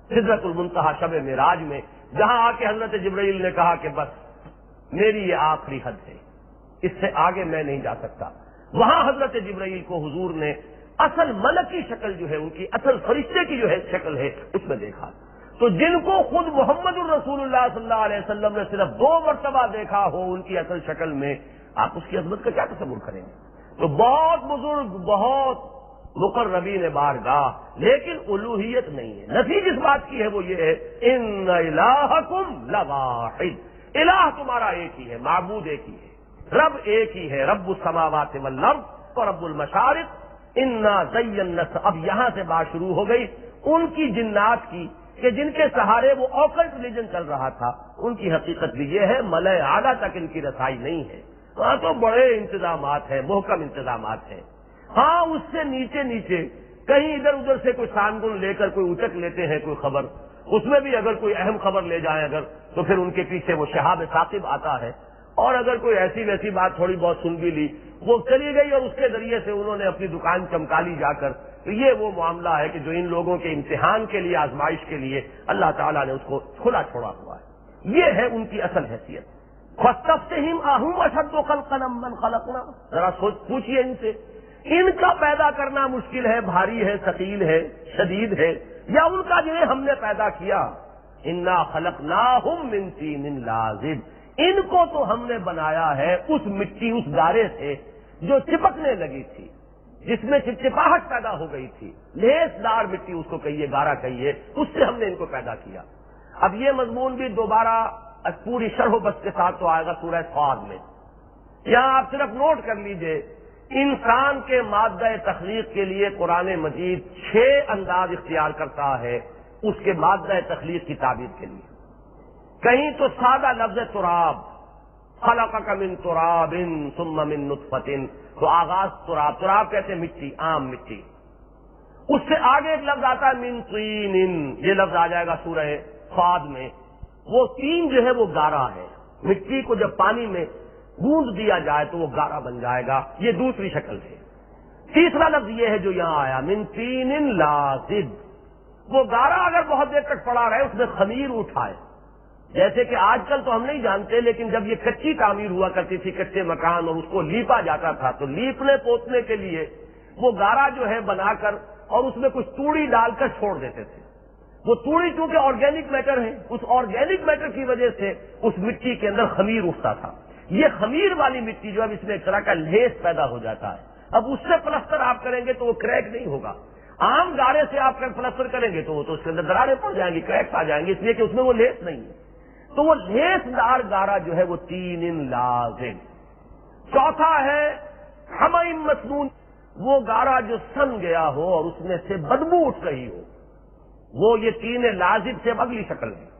سدرۃ المنتہا شب معراج میں، جہاں آ کے حضرت جبرائیل نے کہا کہ بس میری یہ آخری حد ہے، اس سے آگے میں نہیں جا سکتا۔ وہاں حضرت جبرائیل کو حضور نے اصل ملک کی شکل جو ہے، ان کی اصل فرشتے کی جو ہے شکل ہے، اس میں دیکھا۔ تو جن کو خود محمد الرسول اللہ صلی اللہ علیہ وسلم نے صرف 2 مرتبہ دیکھا ہو ان کی اصل شکل میں، آپ اس کی عظمت کا کیا تصور کریں گے؟ تو بہت بزرگ، بہت مقربین بارگاہ، لیکن الوہیت نہیں ہے۔ نتیجہ اس بات کی ہے وہ یہ ہے، ان الہکم لواحد، الہ تمہارا ایک ہی ہے، معبود ایک ہی ہے، رب ایک ہی ہے، رب السماوات والارض و رب المشارق انا زینا۔ اب یہاں سے بات شروع ہو گئی ان کی جنات کی کہ جن کے سہارے وہ اوکلٹ ریلیجن چل رہا تھا، ان کی حقیقت بھی یہ ہے ملأ اعلیٰ تک ان کی رسائی نہیں ہے۔ وہاں تو بڑے انتظامات ہیں، محکم انتظامات ہیں۔ ہاں اس سے نیچے نیچے کہیں ادھر ادھر سے کوئی سانگن لے کر کوئی اچک لیتے ہیں کوئی خبر، اس میں بھی اگر کوئی اہم خبر لے جائیں اگر تو پھر ان کے پیچھے وہ شہاب ثاقب آتا ہے، اور اگر کوئی ایسی ویسی بات تھوڑی بہت سن بھی لی وہ چلی گئی، اور اس کے ذریعے سے انہوں نے اپنی دکان چمکا لی جا کر۔ تو یہ وہ معاملہ ہے کہ جو ان لوگوں کے امتحان کے لیے، آزمائش کے لیے اللہ تعالیٰ نے اس کو کھلا چھوڑا ہوا ہے۔ یہ ہے ان کی اصل حیثیت۔ فاستفتہم اہم اشد خلقا ممن خلقنا، ذرا سوچ پوچھئے ان سے، ان کا پیدا کرنا مشکل ہے، بھاری ہے، ثقیل ہے، شدید ہے، یا ان کا جنہیں ہم نے پیدا کیا؟ انا خلقناہم من طین لازب، ان کو تو ہم نے بنایا ہے اس مٹی، اس گارے سے جو چپکنے لگی تھی، جس میں چپچپاہٹ پیدا ہو گئی تھی، لیس دار مٹی اس کو کہیے، گارا کہیے، اس سے ہم نے ان کو پیدا کیا۔ اب یہ مضمون بھی دوبارہ پوری شرح و بسط کے ساتھ تو آئے گا سورہ صاد میں۔ یہاں آپ صرف نوٹ کر لیجئے، انسان کے مادہ تخلیق کے لیے قرآن مجید 6 انداز اختیار کرتا ہے اس کے مادہ تخلیق کی تعبیر کے لیے۔ کہیں تو سادہ لفظ تراب، خلقک من تراب ثم من نطفۃ، تو آغاز تراب، تراب کہتے ہیں مٹی، عام مٹی۔ اس سے آگے ایک لفظ آتا ہے من طین، یہ لفظ آ جائے گا سورہ صاد میں۔ وہ تین جو ہے وہ گارا ہے، مٹی کو جب پانی میں گوندھ دیا جائے تو وہ گارا بن جائے گا، یہ دوسری شکل ہے۔ تیسرا لفظ یہ ہے جو یہاں آیا من طین لازب، وہ گارا اگر بہت دیر تک پڑا رہے اس میں خمیر اٹھائے، جیسے کہ آج کل تو ہم نہیں جانتے، لیکن جب یہ کچی تعمیر ہوا کرتی تھی، کچے مکان، اور اس کو لیپا جاتا تھا تو لیپنے پوتنے کے لیے وہ گارا جو ہے بنا کر اور اس میں کچھ توڑی ڈال کر چھوڑ دیتے تھے۔ وہ توڑی چونکہ آرگینک میٹر ہے، اس آرگینک میٹر کی وجہ سے اس مٹی کے اندر خمیر اٹھتا تھا۔ یہ خمیر والی مٹی جو اب اس میں ایک طرح کا لیس پیدا ہو جاتا ہے، اب اس سے پلستر آپ کریں گے تو وہ کریک نہیں ہوگا۔ عام گارے سے آپ پلستر کریں گے تو وہ تو اس کے اندر دراڑیں پڑ جائیں گی، کریکس آ جائیں گے، اس لیے کہ اس میں وہ لیس نہیں ہے۔ تو وہ لیس دار گارا جو ہے وہ طین لازب۔ چوتھا ہے حمیم مسنون، وہ گارا جو سن گیا ہو اور اس میں سے بدبو اٹھ رہی ہو، وہ یہ طین لازب سے اگلی شکل ہے۔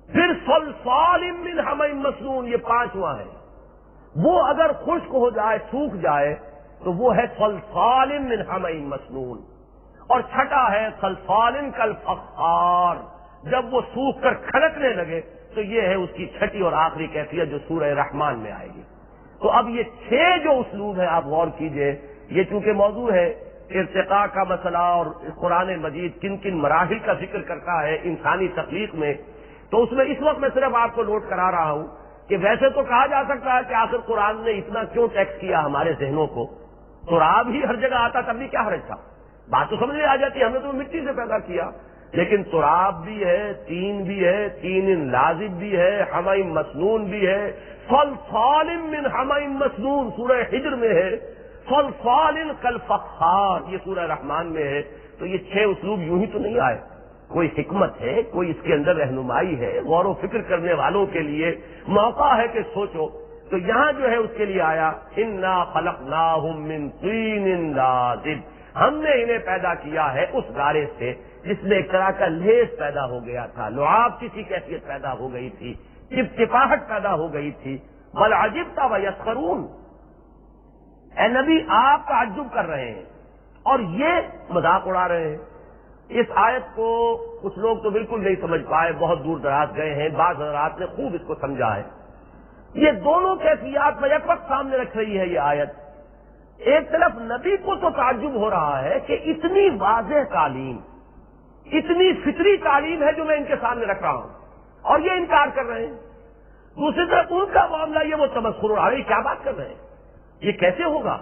پھر صلصال من حمیم مسنون، یہ پانچواں ہے، وہ اگر خشک ہو جائے، سوکھ جائے تو وہ ہے صلصال من حمیم مسنون۔ اور چھٹا ہے صلصال کالفخار، جب وہ سوکھ کر کھڑکنے لگے تو یہ ہے اس کی چھٹی اور آخری کیفیت جو سورہ رحمان میں آئے گی۔ تو اب یہ 6 جو اسلوب ہے آپ غور کیجئے، یہ چونکہ موضوع ہے ارتقاء کا مسئلہ اور قرآن مجید کن کن مراحل کا ذکر کرتا ہے انسانی تخلیق میں، تو اس میں اس وقت میں صرف آپ کو نوٹ کرا رہا ہوں کہ ویسے تو کہا جا سکتا ہے کہ آخر قرآن نے اتنا کیوں ٹیکس کیا ہمارے ذہنوں کو، تراب ہی ہر جگہ آتا تب بھی کیا حرج تھا، بات تو سمجھ میں آ جاتی ہے، ہم نے تو مٹی سے پیدا کیا، لیکن تراب بھی ہے، تین بھی ہے، طین لازب بھی ہے، حمیم مسنون بھی ہے، صلصال من حمیم مسنون سورہ حجر میں ہے، صلصال کالفخار یہ سورہ رحمان میں ہے۔ تو یہ 6 اسلوب یوں ہی تو نہیں آئے، کوئی حکمت ہے، کوئی اس کے اندر رہنمائی ہے، غور و فکر کرنے والوں کے لیے موقع ہے کہ سوچو۔ تو یہاں جو ہے اس کے لیے آیا انا خلقناہم من طین لازب، ہم نے انہیں پیدا کیا ہے اس گارے سے جس میں ایک طرح کا لیس پیدا ہو گیا تھا، لعاب کی سی کیفیت پیدا ہو گئی تھی، چپچپاہٹ پیدا ہو گئی تھی۔ بل عجبت ویسخرون، اے نبی آپ تعجب کر رہے ہیں اور یہ مذاق اڑا رہے ہیں۔ اس آیت کو کچھ لوگ تو بالکل نہیں سمجھ پائے، بہت دور دراز گئے ہیں، بعض حضرات نے خوب اس کو سمجھا ہے۔ یہ دونوں کیفیات میں یک وقت سامنے رکھ رہی ہے یہ آیت۔ ایک طرف نبی کو تو تعجب ہو رہا ہے کہ اتنی واضح تعلیم، اتنی فطری تعلیم ہے جو میں ان کے سامنے رکھ رہا ہوں اور یہ انکار کر رہے ہیں۔ دوسری طرف ان کا معاملہ یہ وہ تمسخر اڑا رہے، کیا بات کر رہے ہیں، یہ کیسے ہوگا؟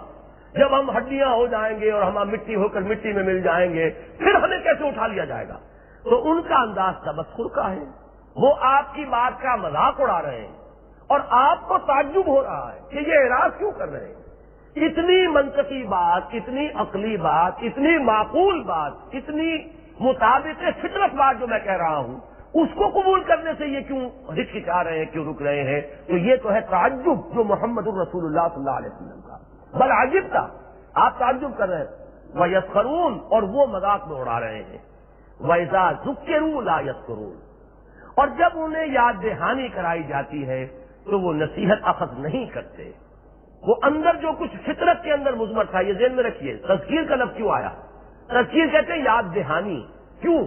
جب ہم ہڈیاں ہو جائیں گے اور ہم مٹی ہو کر مٹی میں مل جائیں گے، پھر ہمیں کیسے اٹھا لیا جائے گا؟ تو ان کا انداز تمسخر کا ہے، وہ آپ کی بات کا مذاق اڑا رہے ہیں اور آپ کو تعجب ہو رہا ہے کہ یہ اعراض کیوں کر رہے ہیں۔ اتنی منطقی بات، اتنی عقلی بات، اتنی معقول بات، اتنی مطابق فطرت بات جو میں کہہ رہا ہوں، اس کو قبول کرنے سے یہ کیوں ہچکچا رہے ہیں، کیوں رک رہے ہیں؟ تو یہ تو ہے تعجب جو محمد الرسول اللہ صلی اللہ علیہ وسلم کا، بل عجب تھا، آپ تعجب کر رہے ہیں۔ وَيَسْخَرُونَ، اور وہ مذاق میں اڑا رہے ہیں۔ وَإِذَا ذُكِّرُوا لَا يَذْكُرُونَ، اور جب انہیں یاد دہانی کرائی جاتی ہے تو وہ نصیحت اخذ نہیں کرتے۔ وہ اندر جو کچھ فطرت کے اندر مضمر تھا، یہ ذہن میں رکھیے، تذکیر کا لفظ کیوں آیا؟ تذکیر کہتے ہیں یاد دہانی، کیوں؟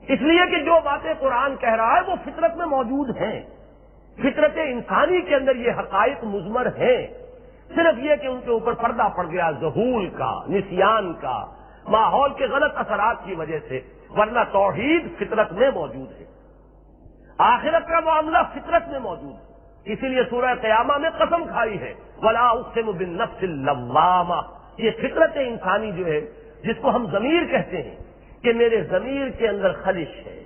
اس لیے کہ جو باتیں قرآن کہہ رہا ہے وہ فطرت میں موجود ہیں، فطرت انسانی کے اندر یہ حقائق مضمر ہیں، صرف یہ کہ ان کے اوپر پردہ پڑ گیا ذہول کا، نسیان کا، ماحول کے غلط اثرات کی وجہ سے، ورنہ توحید فطرت میں موجود ہے، آخرت کا معاملہ فطرت میں موجود ہے۔ اسی لیے سورہ قیامہ میں قسم کھائی ہے، وَلَا أُقْسِمُ بِالنَّفْسِ اللَّوَّامَةِ، یہ فطرت انسانی جو ہے، جس کو ہم ضمیر کہتے ہیں، کہ میرے ضمیر کے اندر خلش ہے،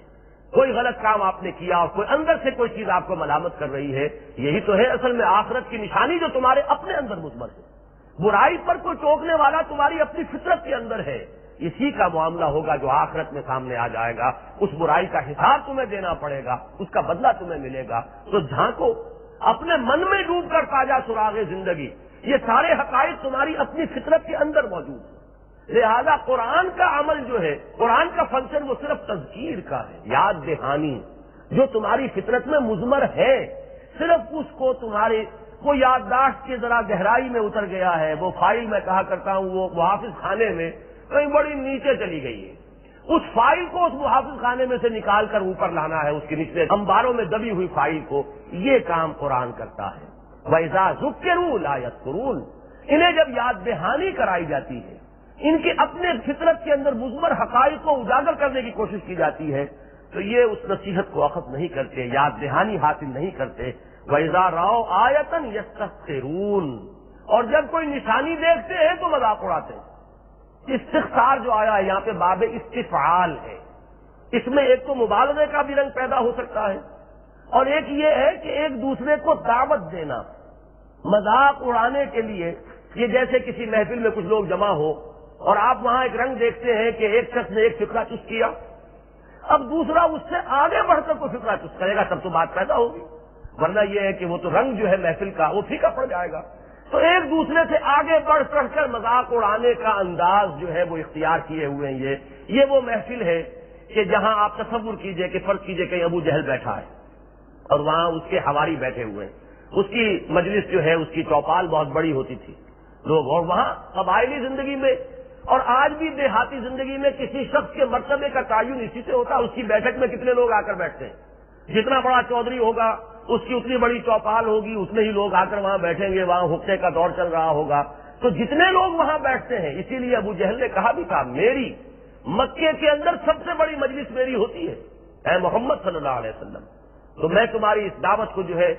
کوئی غلط کام آپ نے کیا اور کوئی اندر سے کوئی چیز آپ کو ملامت کر رہی ہے، یہی تو ہے اصل میں آخرت کی نشانی جو تمہارے اپنے اندر مضمر ہے۔ برائی پر کوئی ٹوکنے والا تمہاری اپنی فطرت کے اندر ہے، اسی کا معاملہ ہوگا جو آخرت میں سامنے آ جائے گا، اس برائی کا حساب تمہیں دینا پڑے گا، اس کا بدلہ تمہیں ملے گا۔ تو جھانکو، اپنے من میں ڈوب کر تاجا سراغ زندگی، یہ سارے حقائق تمہاری اپنی فطرت کے اندر موجود ہیں۔ لہذا قرآن کا عمل جو ہے، قرآن کا فنکشن وہ صرف تذکیر کا ہے، یاد دہانی، جو تمہاری فطرت میں مضمر ہے، صرف اس کو تمہارے وہ یادداشت کی ذرا گہرائی میں اتر گیا ہے، وہ فائل میں کہا کرتا ہوں وہ محافظ خانے میں کہیں بڑی نیچے چلی گئی ہے، اس فائل کو اس محافظ خانے میں سے نکال کر اوپر لانا ہے، اس کے نچلے انباروں میں دبی ہوئی فائل کو، یہ کام قرآن کرتا ہے۔ وَإِذَا ذُكِّرُوا لَا يَذْكُرُونَ، انہیں جب یاد دہانی کرائی جاتی ہے، ان کے اپنے فطرت کے اندر مضمر حقائق کو اجاگر کرنے کی کوشش کی جاتی ہے، تو یہ اس نصیحت کو اخذ نہیں کرتے، یاد دہانی حاصل نہیں کرتے۔ وَإِذَا رَأَوْا آیَةً يَسْتَسْخِرُونَ، اور جب کوئی نشانی دیکھتے ہیں تو مذاق اڑاتے ہیں۔ استخسار جو آیا ہے یہاں پہ باب استفعال ہے، اس میں ایک تو مبالغے کا بھی رنگ پیدا ہو سکتا ہے، اور ایک یہ ہے کہ ایک دوسرے کو دعوت دینا مذاق اڑانے کے لیے، یہ جیسے کسی محفل میں کچھ لوگ جمع ہو اور آپ وہاں ایک رنگ دیکھتے ہیں کہ ایک شخص نے ایک فقرہ چست کیا، اب دوسرا اس سے آگے بڑھ کر کوئی فقرہ چست کرے گا تب تو بات پیدا ہوگی، ورنہ یہ ہے کہ وہ تو رنگ جو ہے محفل کا وہ پھیکا پڑ جائے گا۔ تو ایک دوسرے سے آگے بڑھ چڑھ کر مذاق اڑانے کا انداز جو ہے وہ اختیار کیے ہوئے ہیں۔ یہ وہ محفل ہے کہ جہاں آپ تصور کیجئے کہ فرض کیجئے کہ ابو جہل بیٹھا ہے اور وہاں اس کے حواری بیٹھے ہوئے ہیں، اس کی مجلس جو ہے اس کی چوپال بہت بڑی ہوتی تھی لوگ، اور وہاں قبائلی زندگی میں اور آج بھی دیہاتی زندگی میں کسی شخص کے مرتبے کا تعین اسی سے ہوتا ہے، اس کی بیٹھک میں کتنے لوگ آ کر بیٹھتے ہیں، جتنا بڑا چودھری ہوگا اس کی اتنی بڑی چوپال ہوگی، اتنے ہی لوگ آ کر وہاں بیٹھیں گے، وہاں حقے کا دور چل رہا ہوگا، تو جتنے لوگ وہاں بیٹھتے ہیں، اسی لیے ابو جہل نے کہا بھی تھا میری مکے کے اندر سب سے بڑی مجلس میری ہوتی ہے اے محمد صلی اللہ علیہ وسلم، تو میں تمہاری اس دعوت کو جو ہے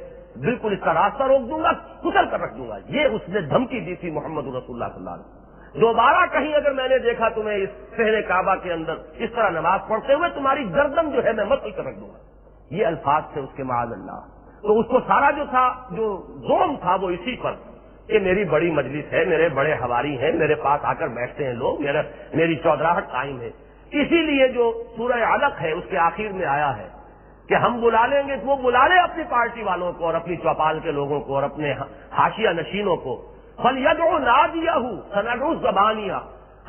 بالکل اس کا راستہ روک دوں گا، کچل کر رکھ دوں گا۔ یہ اس نے دھمکی دی تھی محمد رسول اللہ صلی اللہ علیہ وسلم، دوبارہ کہیں اگر میں نے دیکھا تمہیں اس شہر کعبہ کے اندر اس طرح نماز پڑھتے ہوئے تمہاری گردن جو ہے میں مت کر رکھ دوں گا۔ یہ الفاظ تھے اس کے معاذ اللہ۔ تو اس کو سارا جو تھا جو ظلم تھا وہ اسی پر کہ میری بڑی مجلس ہے، میرے بڑے حواری ہیں، میرے پاس آ کر بیٹھتے ہیں لوگ، میری چودراہٹ قائم ہے۔ اسی لیے جو سورہ علق ہے اس کے آخر میں آیا ہے کہ ہم بلا لیں گے، تو وہ بلا لے اپنی پارٹی والوں کو اور اپنی چوپال کے لوگوں کو اور اپنے حاشیہ نشینوں کو، فَلْيَدْعُ نَادِيَهُ سَنَدْعُ الزَّبَانِيَ،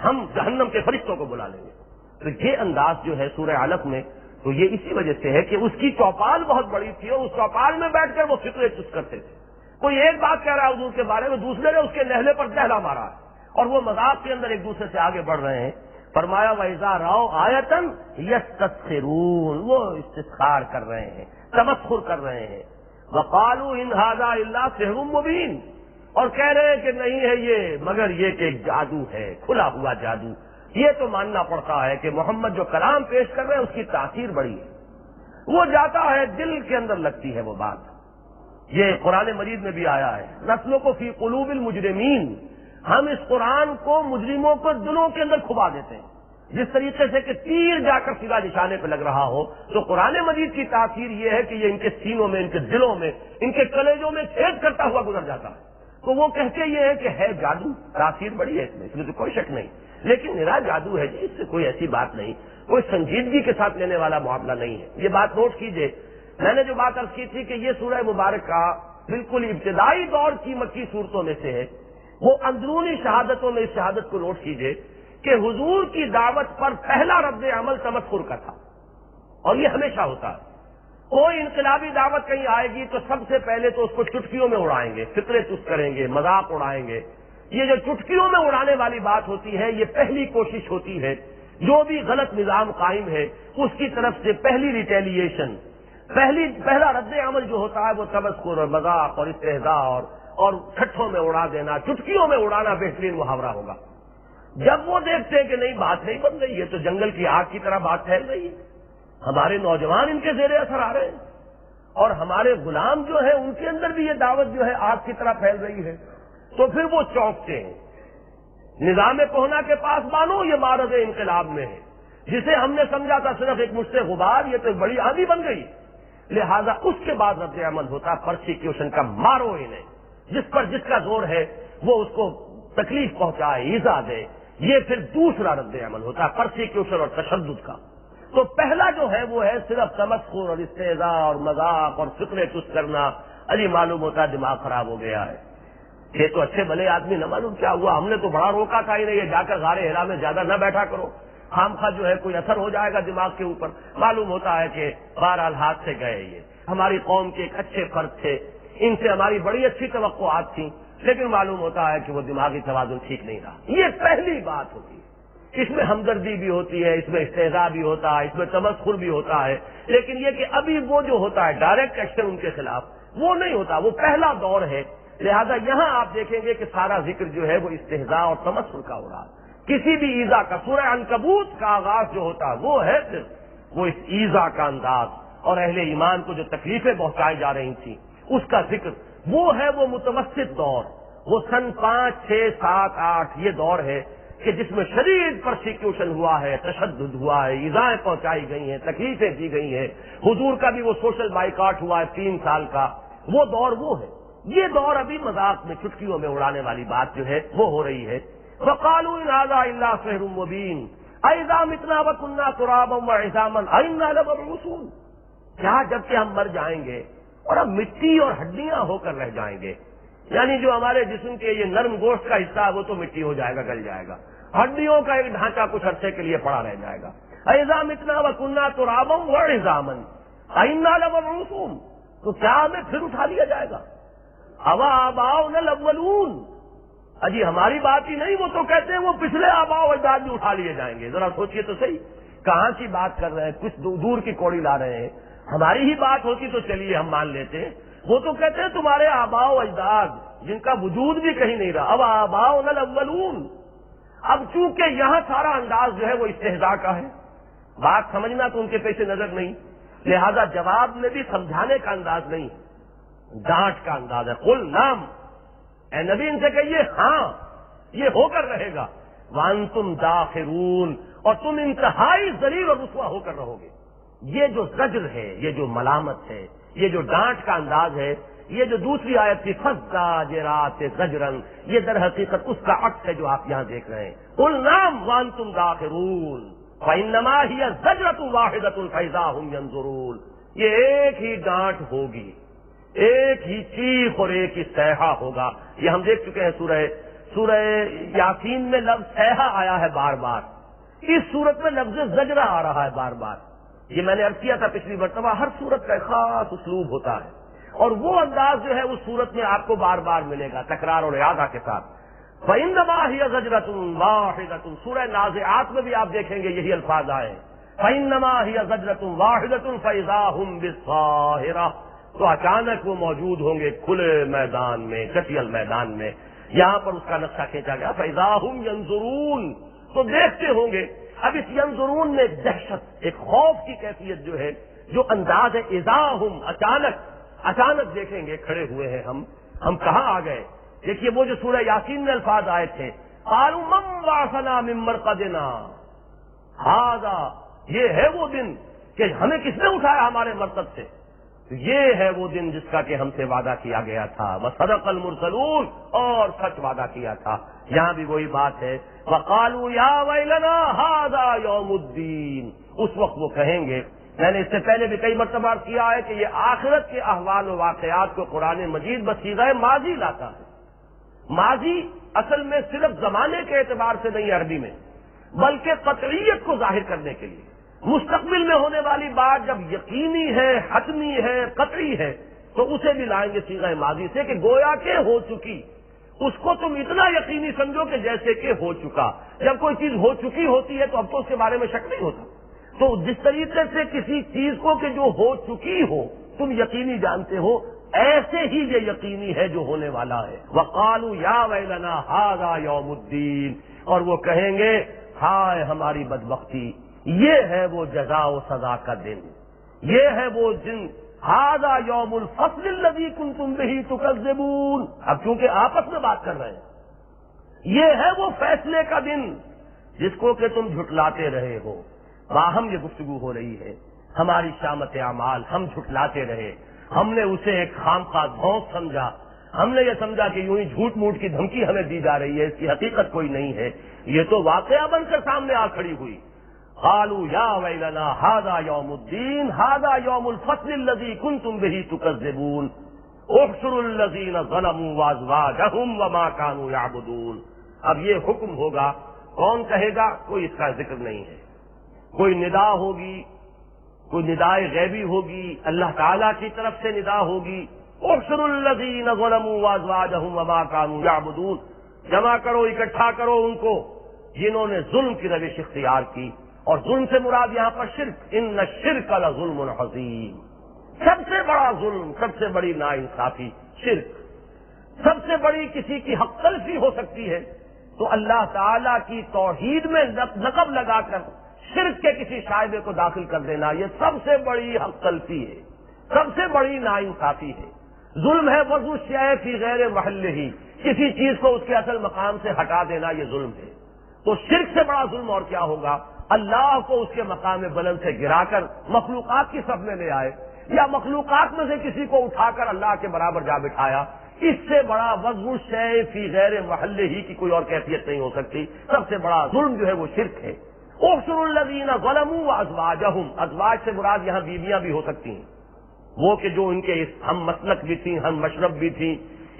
ہم جہنم کے فرشتوں کو بلا لیں گے۔ تو یہ انداز جو ہے سورہ علق میں، تو یہ اسی وجہ سے ہے کہ اس کی چوپال بہت بڑی تھی اور اس چوپال میں بیٹھ کر وہ فکرے چست کرتے تھے۔ کوئی ایک بات کہہ رہا ہے حضور کے بارے میں، دوسرے نے اس کے لہلے پر دہلا مارا ہے اور وہ مذاق کے اندر ایک دوسرے سے آگے بڑھ رہے ہیں۔ فرمایا وَإِذَا رَأَوْا آیَةً يَسْتَسْخِرُونَ، وہ استسخار کر رہے ہیں، تمسخر کر رہے ہیں۔ وَقَالُوا إِنْ هَذَا إِلَّا سِحْرٌ مُبِينٌ، اور کہہ رہے ہیں کہ نہیں ہے یہ مگر یہ کہ ایک جادو ہے، کھلا ہوا جادو۔ یہ تو ماننا پڑتا ہے کہ محمد جو کلام پیش کر رہے ہیں اس کی تاثیر بڑی ہے، وہ جاتا ہے دل کے اندر لگتی ہے وہ بات، یہ قرآن مجید میں بھی آیا ہے، نسلوں کو فی قلوب المجرمین، ہم اس قرآن کو مجرموں کو دلوں کے اندر کھبا دیتے ہیں، جس طریقے سے کہ تیر جا کر سیدھا نشانے پہ لگ رہا ہو۔ تو قرآن مجید کی تاثیر یہ ہے کہ یہ ان کے سینوں میں، ان کے دلوں میں، ان کے کلیجوں میں چھید کرتا ہوا گزر جاتا ہے۔ تو وہ کہتے یہ ہے کہ ہے جادو، تاثیر بڑی ہے اس میں تو کوئی شک نہیں، لیکن میرا جادو ہے جی، اس سے کوئی ایسی بات نہیں، کوئی سنجیدگی کے ساتھ لینے والا معاملہ نہیں ہے۔ یہ بات نوٹ کیجئے، میں نے جو بات عرض کی تھی کہ یہ سورہ مبارکہ بالکل ابتدائی دور کی مکی صورتوں میں سے ہے، وہ اندرونی شہادتوں میں اس شہادت کو نوٹ کیجئے کہ حضور کی دعوت پر پہلا رد عمل تمسخر کا تھا، اور یہ ہمیشہ ہوتا ہے۔ کوئی انقلابی دعوت کہیں آئے گی تو سب سے پہلے تو اس کو چٹکیوں میں اڑائیں گے، فطرے تست کریں گے، مذاق اڑائیں گے۔ یہ جو چٹکیوں میں اڑانے والی بات ہوتی ہے، یہ پہلی کوشش ہوتی ہے جو بھی غلط نظام قائم ہے اس کی طرف سے پہلی ریٹیلیشن، پہلا رد عمل جو ہوتا ہے وہ تمسخر اور مذاق اور استہزاء اور ٹھٹھوں میں اڑا دینا، چٹکیوں میں اڑانا بہترین محاورہ ہوگا۔ جب وہ دیکھتے ہیں کہ نہیں بات نہیں بن رہی ہے، تو جنگل کی آگ کی طرح بات پھیل رہی ہے، ہمارے نوجوان ان کے زیر اثر آ رہے ہیں، اور ہمارے غلام جو ہیں ان کے اندر بھی یہ دعوت جو ہے آگ کی طرح پھیل رہی ہے، تو پھر وہ چونکتے ہیں۔ نظام کہنا کے پاس مانو یہ معرض انقلاب میں ہے، جسے ہم نے سمجھا تھا صرف ایک مجھ سے غبار، یہ تو ایک بڑی آندھی بن گئی۔ لہذا اس کے بعد رد عمل ہوتا پرسیکیوشن کا، مارو انہیں، جس پر جس کا زور ہے وہ اس کو تکلیف پہنچائے، ایذا دے۔ یہ پھر دوسرا رد عمل ہوتا ہے پرسیکیوشن اور تشدد کا۔ تو پہلا جو ہے وہ ہے صرف تمسخر اور استہزاء اور مذاق اور فطرے تست کرنا۔ علی معلوم ہوتا ہے دماغ خراب ہو گیا ہے، یہ تو اچھے بھلے آدمی، نہ معلوم کیا ہوا، ہم نے تو بڑا روکا تھا انہیں یہ جا کر غار ہرا میں زیادہ نہ بیٹھا کرو، خامخواہ جو ہے کوئی اثر ہو جائے گا دماغ کے اوپر۔ معلوم ہوتا ہے کہ بہرحال ہاتھ سے گئے، یہ ہماری قوم کے ایک اچھے فرد تھے، ان سے ہماری بڑی اچھی توقعات تھیں، لیکن معلوم ہوتا ہے کہ وہ دماغی توازن ٹھیک نہیں رہا۔ یہ پہلی بات ہوتی ہے، اس میں ہمدردی بھی ہوتی ہے، اس میں استہزاء بھی ہوتا ہے، اس میں تمسخر بھی ہوتا ہے، لیکن یہ کہ ابھی وہ جو ہوتا ہے ڈائریکٹ ایکشن ان کے خلاف وہ نہیں ہوتا، وہ پہلا دور ہے۔ لہذا یہاں آپ دیکھیں گے کہ سارا ذکر جو ہے وہ استہزاء اور تمسخر کا ہو رہا، کسی بھی ایذا کا۔ سورہ عنکبوت کا آغاز جو ہوتا ہے وہ ہے صرف وہ اس ایذا کا انداز، اور اہل ایمان کو جو تکلیفیں پہنچائی جا رہی تھیں اس کا ذکر، وہ ہے وہ متوسط دور، وہ سن 5، 6، 7، 8 یہ دور ہے کہ جس میں شدید پرسیکیوشن ہوا ہے، تشدد ہوا ہے، ایذائیں پہنچائی گئی ہیں، تکلیفیں دی گئی ہیں، حضور کا بھی وہ سوشل بائیکاٹ ہوا ہے 3 سال کا، وہ دور وہ ہے۔ یہ دور ابھی مذاق میں چٹکیوں میں اڑانے والی بات جو ہے وہ ہو رہی ہے۔ وَقَالُوا إِنْ هَذَا إِلَّا سِحْرٌ مُبِينٌ أَإِذَا مِتْنَا وَكُنَّا تُرَابًا وَعِظَامًا أَإِنَّا لَمَبْعُوثُونَ، کیا جبکہ ہم مر جائیں گے اور ہم مٹی اور ہڈیاں ہو کر رہ جائیں گے، یعنی جو ہمارے جسم کے یہ نرم گوشت کا حصہ ہے وہ تو مٹی ہو جائے گا، گل جائے گا، ہڈیوں کا ایک ڈھانچہ کچھ عرصے کے لیے پڑا رہ جائے گا۔ أَإِذَا مِتْنَا وَكُنَّا تُرَابًا وَعِظَامًا أَإِنَّا لَمَبْعُوثُونَ، تو کیا ہمیں پھر اٹھا لیا جائے گا؟ آباؤنا الاولون، اجی ہماری بات ہی نہیں، وہ تو کہتے ہیں وہ پچھلے آباء و اجداد بھی اٹھا لیے جائیں گے۔ ذرا سوچئے تو صحیح، کہاں کی بات کر رہے ہیں، کچھ دور کی کوڑی لا رہے ہیں۔ ہماری ہی بات ہوتی تو چلیے ہم مان لیتے ہیں، وہ تو کہتے ہیں تمہارے آباء و اجداد جن کا وجود بھی کہیں نہیں رہا، اب آباؤنا الاولون۔ اب چونکہ یہاں سارا انداز جو ہے وہ استہزاء کا ہے، بات سمجھنا تو ان کے پیش نظر نہیں، لہذا جواب میں بھی سمجھانے کا انداز نہیں، ڈانٹ کا انداز ہے۔ قل نعم، اے نبی ان سے کہیے ہاں یہ ہو کر رہے گا، وانتم داخرون، اور تم انتہائی ذلیل اور رسوا ہو کر رہو گے۔ یہ جو زجر ہے، یہ جو ملامت ہے، یہ جو ڈانٹ کا انداز ہے، یہ جو دوسری آیت تھی فَالزَّاجِرَاتِ زَجْرًا، یہ در حقیقت اس کا عکس ہے جو آپ یہاں دیکھ رہے ہیں۔ قل نعم وانتم داخرون فإنما هي زجرة واحدة فإذا هم ينظرون، یہ ایک ہی ڈانٹ ہوگی، ایک ہی چیخ اور ایک ہی صیحہ ہوگا۔ یہ ہم دیکھ چکے ہیں سورہ یاسین میں لفظ صیحہ آیا ہے بار بار، اس صورت میں لفظ زجرہ آ رہا ہے بار بار۔ یہ میں نے عرض کیا تھا پچھلی مرتبہ، ہر صورت کا ایک خاص اسلوب ہوتا ہے، اور وہ انداز جو ہے اس صورت میں آپ کو بار بار ملے گا تکرار اور اعادہ کے ساتھ۔ فإنما هي زجرة واحدة، سورہ نازعات میں بھی آپ دیکھیں گے یہی الفاظ آئے، فإنما هي زجرة واحدة فإذا هم بالساهرة، تو اچانک وہ موجود ہوں گے کھلے میدان میں، چٹیل میدان میں۔ یہاں پر اس کا نقشہ کھینچا گیا فإذا هم ينظرون، تو دیکھتے ہوں گے۔ اب اس ینظرون میں ایک دہشت، ایک خوف کی کیفیت جو ہے، جو انداز ہے اذا ہم، اچانک، اچانک دیکھیں گے کھڑے ہوئے ہیں ہم کہاں آ گئے. دیکھیے وہ جو سورہ یاسین میں الفاظ آئے تھے قالوا من بعثنا من مرقدنا ھذا، یہ ہے وہ دن کہ ہمیں کس نے اٹھایا ہمارے مرقد سے. یہ ہے وہ دن جس کا کہ ہم سے وعدہ کیا گیا تھا. وصدق المرسلون، اور سچ وعدہ کیا تھا. یہاں بھی وہی بات ہے وقالوا یا ویلنا ھذا یوم الدین. اس وقت وہ کہیں گے، میں نے اس سے پہلے بھی کئی مرتبہ کیا ہے کہ یہ آخرت کے احوال و واقعات کو قرآن مجید بصیغہ ماضی لاتا ہے. ماضی اصل میں صرف زمانے کے اعتبار سے نہیں عربی میں، بلکہ قطعیت کو ظاہر کرنے کے لیے. مستقبل میں ہونے والی بات جب یقینی ہے، حتمی ہے، قطعی ہے، تو اسے بھی لائیں گے صیغہ ماضی سے کہ گویا کہ ہو چکی. اس کو تم اتنا یقینی سمجھو کہ جیسے کہ ہو چکا. جب کوئی چیز ہو چکی ہوتی ہے تو اب تو اس کے بارے میں شک نہیں ہوتا. تو جس طریقے سے کسی چیز کو کہ جو ہو چکی ہو تم یقینی جانتے ہو، ایسے ہی یہ یقینی ہے جو ہونے والا ہے. وقالوا یا ویلنا ھذا یوم الدین، اور وہ کہیں گے ہائے ہماری بدبختی، یہ ہے وہ جزا و سزا کا دن، یہ ہے وہ دن. ھذا یوم الفصل الذی کنتم بہ تکذبون. اب چونکہ آپس میں بات کر رہے ہیں، یہ ہے وہ فیصلے کا دن جس کو کہ تم جھٹلاتے رہے ہو. باہم یہ گفتگو ہو رہی ہے، ہماری شامت اعمال ہم جھٹلاتے رہے، ہم نے اسے ایک خامخواہ دھوکہ سمجھا، ہم نے یہ سمجھا کہ یوں ہی جھوٹ موٹ کی دھمکی ہمیں دی جا رہی ہے، اس کی حقیقت کوئی نہیں ہے. یہ تو واقعہ بن کر سامنے آ کھڑی ہوئی. قالوا یا ویلنا ھذا یوم الدین ھذا یوم الفصل الذی کنتم بہ تکذبون احشروا الذین ظلموا وازواجہم وما کانوا یعبدون. اب یہ حکم ہوگا، کون کہے گا؟ کوئی اس کا ذکر نہیں ہے. کوئی ندا ہوگی، کوئی ندائے غیبی ہوگی، اللہ تعالیٰ کی طرف سے ندا ہوگی احشروا الذین ظلموا وازواجہم وما کانوا یعبدون. جمع کرو، اکٹھا کرو ان کو جنہوں نے ظلم کی روش اختیار کی. اور ظلم سے مراد یہاں پر شرک، ان الشرک لظلم عظیم. سب سے بڑا ظلم، سب سے بڑی ناانصافی شرک. سب سے بڑی کسی کی حق تلفی ہو سکتی ہے تو اللہ تعالیٰ کی توحید میں لقب لگا کر شرک کے کسی شائبے کو داخل کر دینا، یہ سب سے بڑی حق تلفی ہے، سب سے بڑی ناانصافی ہے. ظلم ہے وضع الشیء فی غیر محلہ، کسی چیز کو اس کے اصل مقام سے ہٹا دینا، یہ ظلم ہے. تو شرک سے بڑا ظلم اور کیا ہوگا؟ اللہ کو اس کے مقام بلند سے گرا کر مخلوقات کی صف میں لے آئے، یا مخلوقات میں سے کسی کو اٹھا کر اللہ کے برابر جا بٹھایا. اس سے بڑا وضع الشیء فی غیر محلہ کی کوئی اور کیفیت نہیں ہو سکتی. سب سے بڑا ظلم جو ہے وہ شرک ہے. احشروا الذین ظلموا وازواجہم، ازواج سے مراد یہاں بیویاں بھی ہو سکتی ہیں، وہ کہ جو ان کے ہم مسلک بھی تھیں، ہم مشرب بھی تھیں،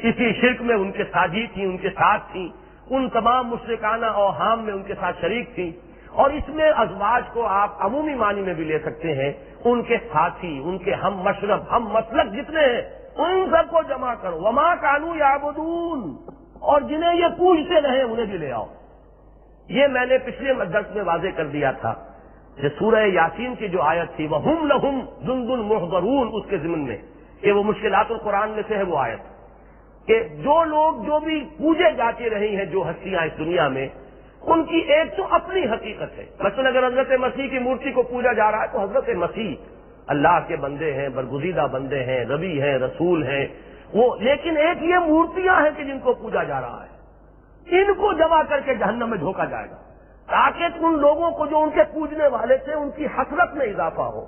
اسی شرک میں ان کے ساجی تھیں، ان کے ساتھ تھیں، ان تمام مشرکانہ اوہام میں ان کے ساتھ شریک تھیں. اور اس میں ازواج کو آپ عمومی معنی میں بھی لے سکتے ہیں، ان کے ساتھی، ان کے ہم مشرب، ہم مسلک جتنے ہیں ان سب کو جمع کرو. وما کانوا یعبدون، اور جنہیں یہ پوجتے رہے انہیں بھی لے آؤ. یہ میں نے پچھلے درس میں واضح کر دیا تھا کہ سورہ یاسین کی جو آیت تھی وَهُمْ لَهُمْ جُنْدٌ مُحْضَرُونَ، اس کے ضمن میں کہ وہ مشکلات القرآن میں سے ہے وہ آیت کہ جو لوگ جو بھی پوجے جاتی رہی ہیں، جو ہستیاں اس دنیا میں، ان کی ایک تو اپنی حقیقت ہے. مثلا اگر حضرت مسیح کی مورتی کو پوجا جا رہا ہے تو حضرت مسیح اللہ کے بندے ہیں، برگزیدہ بندے ہیں، نبی ہیں، رسول ہیں وہ. لیکن ایک یہ مورتیاں ہیں کہ جن کو پوجا جا رہا ہے، ان کو جمع کر کے جہنم میں جھونکا جائے گا تاکہ ان لوگوں کو جو ان کے پوجنے والے تھے ان کی حسرت میں اضافہ ہو.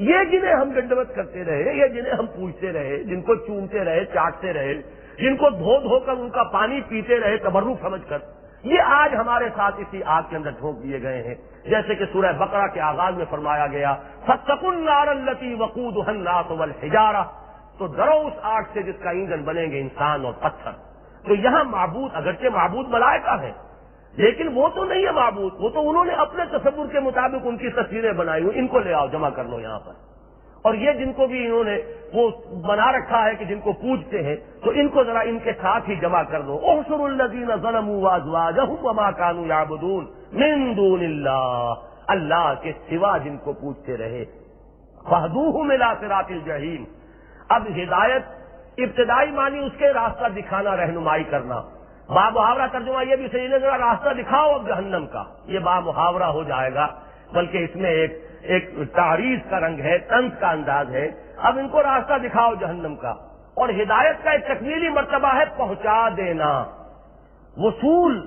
یہ جنہیں ہم دنڈوت کرتے رہے، یہ جنہیں ہم پوجتے رہے، جن کو چومتے رہے، چاٹتے رہے، جن کو دھو دھو کر ان کا پانی پیتے رہے تبرک سمجھ کر، یہ آج ہمارے ساتھ اسی آگ کے اندر جھونک دیے گئے ہیں. جیسے کہ سورہ بقرہ کے آغاز میں فرمایا گیا فاتقوا النار التي وقودها الناس والحجارہ، تو ڈرو اس آگ سے جس کا ایندھن بنیں گے انسان اور پتھر. تو یہاں معبود، اگرچہ معبود ملائکہ ہیں لیکن وہ تو نہیں ہے معبود، وہ تو انہوں نے اپنے تصور کے مطابق ان کی تصویریں بنائی ہوئی. ان کو لے آؤ، جمع کر لو یہاں پر. اور یہ جن کو بھی انہوں نے وہ بنا رکھا ہے کہ جن کو پوجتے ہیں تو ان کو ذرا ان کے ساتھ ہی جمع کر دو. احشروا الذین ظلموا وازواجہم وما کانوا یعبدون من دون اللہ، اللہ کے سوا جن کو پوجتے رہے. فاہدوہم الی صراط الجحیم. اب ہدایت ابتدائی معنی اس کے راستہ دکھانا، رہنمائی کرنا. بامحاورہ ترجمہ یہ بھی صحیح ہے، ذرا راستہ دکھاؤ اب جہنم کا، یہ بامحاورہ ہو جائے گا. بلکہ اس میں ایک ایک تعریض کا رنگ ہے، طنز کا انداز ہے. اب ان کو راستہ دکھاؤ جہنم کا. اور ہدایت کا ایک تکمیلی مرتبہ ہے پہنچا دینا، وصول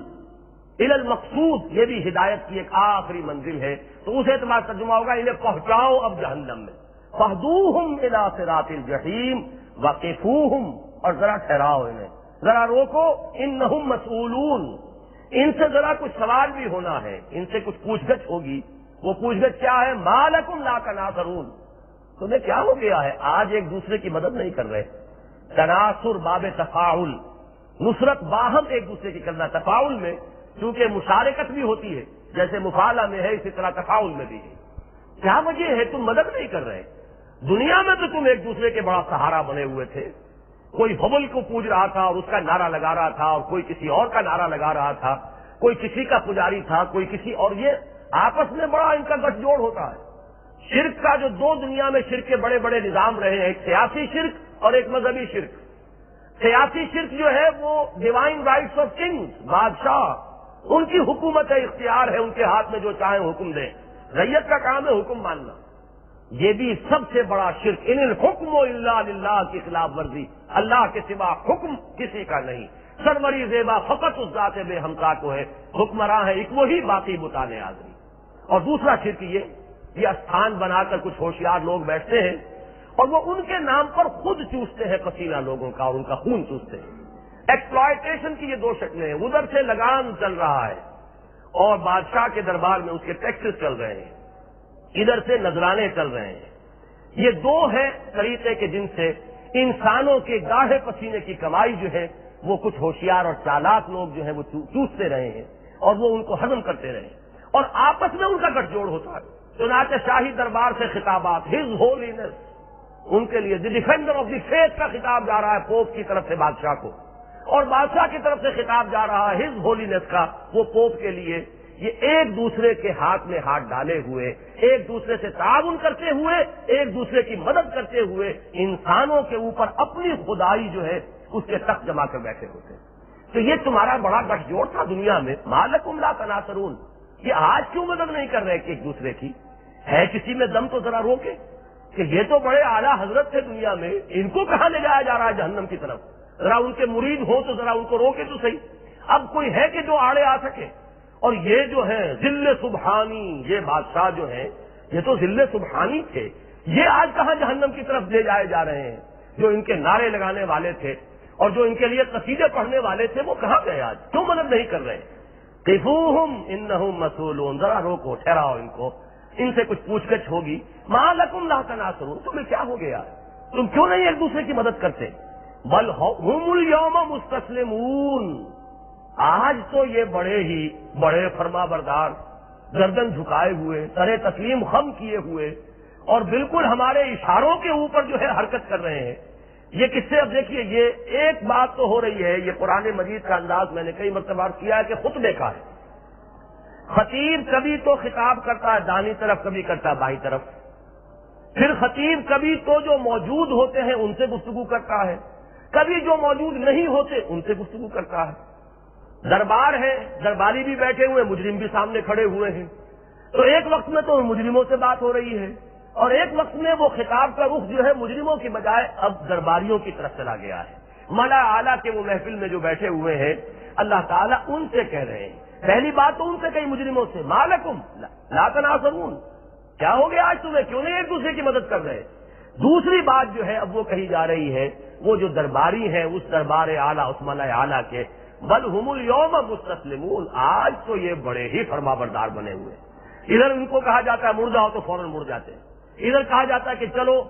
الی المقصود، یہ بھی ہدایت کی ایک آخری منزل ہے. تو اس اعتبار سے ترجمہ ہوگا انہیں پہنچاؤ اب جہنم میں. فاہدوہم الی صراط الجحیم وقفوہم، اور ذرا ٹھہراؤ انہیں، ذرا روکو. انہم مسئولون، ان سے ذرا کچھ سوال بھی ہونا ہے، ان سے کچھ پوچھ گچھ ہوگی. وہ پوچھ گچھ کیا ہے؟ ما لکم لا تناصرون، تمہیں کیا ہو گیا ہے آج ایک دوسرے کی مدد نہیں کر رہے؟ تناصر باب تفاعل، نصرت باہم ایک دوسرے کی کرنا. تفاعل میں چونکہ مشارکت بھی ہوتی ہے، جیسے مفاعلہ میں ہے اسی طرح تفاعل میں بھی ہے. کیا وجہ ہے تم مدد نہیں کر رہے؟ دنیا میں تو تم ایک دوسرے کے بڑا سہارا بنے ہوئے تھے. کوئی حبل کو پوج رہا تھا اور اس کا نعرہ لگا رہا تھا، اور کوئی کسی اور کا نعرہ لگا رہا تھا، کوئی کسی کا پجاری تھا، کوئی کسی اور. یہ آپس میں بڑا ان کا گٹھ جوڑ ہوتا ہے. شرک کا جو دو دنیا میں شرک کے بڑے بڑے نظام رہے ہیں، ایک سیاسی شرک اور ایک مذہبی شرک. سیاسی شرک جو ہے وہ ڈیوائن رائٹس آف کنگ، بادشاہ، ان کی حکومت ہے، اختیار ہے ان کے ہاتھ میں، جو چاہیں حکم دیں. ریت کا کام ہے حکم ماننا. یہ بھی سب سے بڑا شرک. ان الحکم الا للہ کی خلاف ورزی، اللہ کے سوا حکم کسی کا نہیں. سرمری زیبا فقط اس ذات بے ہمتا کو ہے، حکمراں ہے ایک وہی، باقی بتانے آدمی. اور دوسرا شرک یہ استھان بنا کر کچھ ہوشیار لوگ بیٹھتے ہیں اور وہ ان کے نام پر خود چوستے ہیں پسینہ لوگوں کا، اور ان کا خون چوستے ہیں. ایکسپلائٹیشن کی یہ دو شکلیں ہیں. ادھر سے لگام چل رہا ہے اور بادشاہ کے دربار میں اس کے ٹیکسز چل رہے ہیں، ادھر سے نذرانے چل رہے ہیں. یہ دو ہیں طریقے کے جن سے انسانوں کے گاہے پسینے کی کمائی جو ہے وہ کچھ ہوشیار اور چالاک لوگ جو ہیں وہ چوستے رہے ہیں اور وہ ان کو ہضم کرتے رہے ہیں، اور آپس میں ان کا گٹھ جوڑ ہوتا ہے. چنانچہ شاہی دربار سے خطابات، ہز ہولینس، ان کے لیے دی ڈیفینڈر آف دی فیتھ کا خطاب جا رہا ہے پوپ کی طرف سے بادشاہ کو، اور بادشاہ کی طرف سے خطاب جا رہا ہے ہز ہولینس کا وہ پوپ کے لیے. یہ ایک دوسرے کے ہاتھ میں ہاتھ ڈالے ہوئے، ایک دوسرے سے تعاون کرتے ہوئے، ایک دوسرے کی مدد کرتے ہوئے انسانوں کے اوپر اپنی خدائی جو ہے اس کے تخت جما کر بیٹھے ہوتے ہیں. تو یہ تمہارا بڑا گٹھ جوڑ تھا دنیا میں. ما لکم لا تناصرون، یہ آج کیوں مدد نہیں کر رہے کہ ایک دوسرے کی؟ ہے کسی میں دم تو ذرا روکے کہ یہ تو بڑے اعلیٰ حضرت تھے دنیا میں، ان کو کہاں لے جایا جا رہا ہے جہنم کی طرف؟ ذرا ان کے مرید ہوں تو ذرا ان کو روکے تو صحیح. اب کوئی ہے کہ جو آڑے آ سکے؟ اور یہ جو ہے ذل سبحانی، یہ بادشاہ جو ہیں یہ تو ذل سبحانی تھے، یہ آج کہاں جہنم کی طرف لے جائے جا رہے ہیں؟ جو ان کے نعرے لگانے والے تھے اور جو ان کے لیے قصیدے پڑھنے والے تھے وہ کہاں گئے آج؟ کیوں مدد نہیں کر رہے؟ قفوہم انہم مسئولون، ذرا روکو، ٹھہراؤ ان کو، ان سے کچھ پوچھ گچھ ہوگی. ما لکم لا تناصرون، تمہیں کیا ہو گیا؟ تم کیوں نہیں ایک دوسرے کی مدد کرتے؟ بل ہم الیوم مستسلمون، آج تو یہ بڑے فرما بردار، گردن جھکائے ہوئے، سر تسلیم خم کیے ہوئے، اور بالکل ہمارے اشاروں کے اوپر جو ہے حرکت کر رہے ہیں. یہ کس سے؟ اب دیکھیے، یہ ایک بات تو ہو رہی ہے، یہ قرآن مجید کا انداز میں نے کئی مرتبہ کیا ہے کہ خطبے کا ہے. خطیب کبھی تو خطاب کرتا ہے دائیں طرف، کبھی کرتا ہے بائیں طرف. پھر خطیب کبھی تو جو موجود ہوتے ہیں ان سے گفتگو کرتا ہے، کبھی جو موجود نہیں ہوتے ان سے گفتگو کرتا ہے. دربار ہے، درباری بھی بیٹھے ہوئے، مجرم بھی سامنے کھڑے ہوئے ہیں. تو ایک وقت میں تو مجرموں سے بات ہو رہی ہے، اور ایک وقت میں وہ خطاب کا رخ جو ہے مجرموں کی بجائے اب درباریوں کی طرف چلا گیا ہے. ملا اعلیٰ کے وہ محفل میں جو بیٹھے ہوئے ہیں، اللہ تعالیٰ ان سے کہہ رہے ہیں. پہلی بات تو ان سے کئی مجرموں سے، ما لکم لا تناصرون، کیا ہو گیا آج تمہیں، کیوں نہیں ایک دوسرے کی مدد کر رہے؟ دوسری بات جو ہے اب وہ کہی جا رہی ہے، وہ جو درباری ہیں اس دربار اعلیٰ، اس ملا اعلیٰ کے، بل ہم الیوم مستسلمون، آج تو یہ بڑے ہی فرما بردار بنے ہوئے. ادھر ان کو کہا جاتا ہے مڑ جاؤ تو فوراً مڑ جاتے ہیں، ادھر کہا جاتا ہے کہ چلو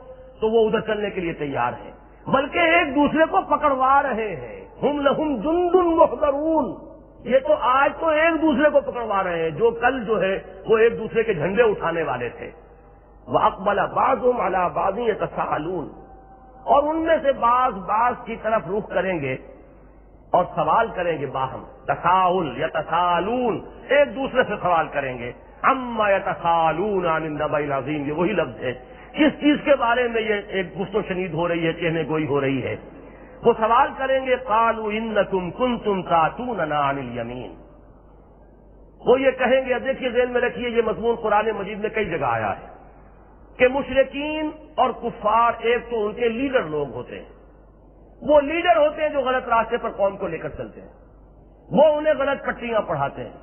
تو وہ ادھر چلنے کے لیے تیار ہیں، بلکہ ایک دوسرے کو پکڑوا رہے ہیں. ہم لہم جند محضرون، یہ تو آج تو ایک دوسرے کو پکڑوا رہے ہیں، جو کل جو ہے وہ ایک دوسرے کے جھنڈے اٹھانے والے تھے. وَأَقْبَلَ بَعْضُهُمْ عَلَىٰ بَعْضٍ يَتَسَاءَلُونَ، اور ان میں سے بعض کی طرف رخ کریں گے اور سوال کریں گے. باہم تساؤل، یتساءلون، ایک دوسرے سے سوال کریں گے. عَمَّا يَتَسَاءَلُونَ عَنِ النَّبَإِ الْعَظِيمِ، یہ وہی لفظ ہے. کس چیز کے بارے میں یہ ایک گفت و شنید ہو رہی ہے، کہنے گوئی ہو رہی ہے؟ وہ سوال کریں گے قالوا انکم کنتم تاتوننا عن الیمین. وہ یہ کہیں گے، دیکھیے ذہن میں رکھیے، یہ مضمون قرآن مجید میں کئی جگہ آیا ہے. کہ مشرکین اور کفار ایک تو ان کے لیڈر لوگ ہوتے ہیں، وہ لیڈر ہوتے ہیں جو غلط راستے پر قوم کو لے کر چلتے ہیں، وہ انہیں غلط پٹیاں پڑھاتے ہیں۔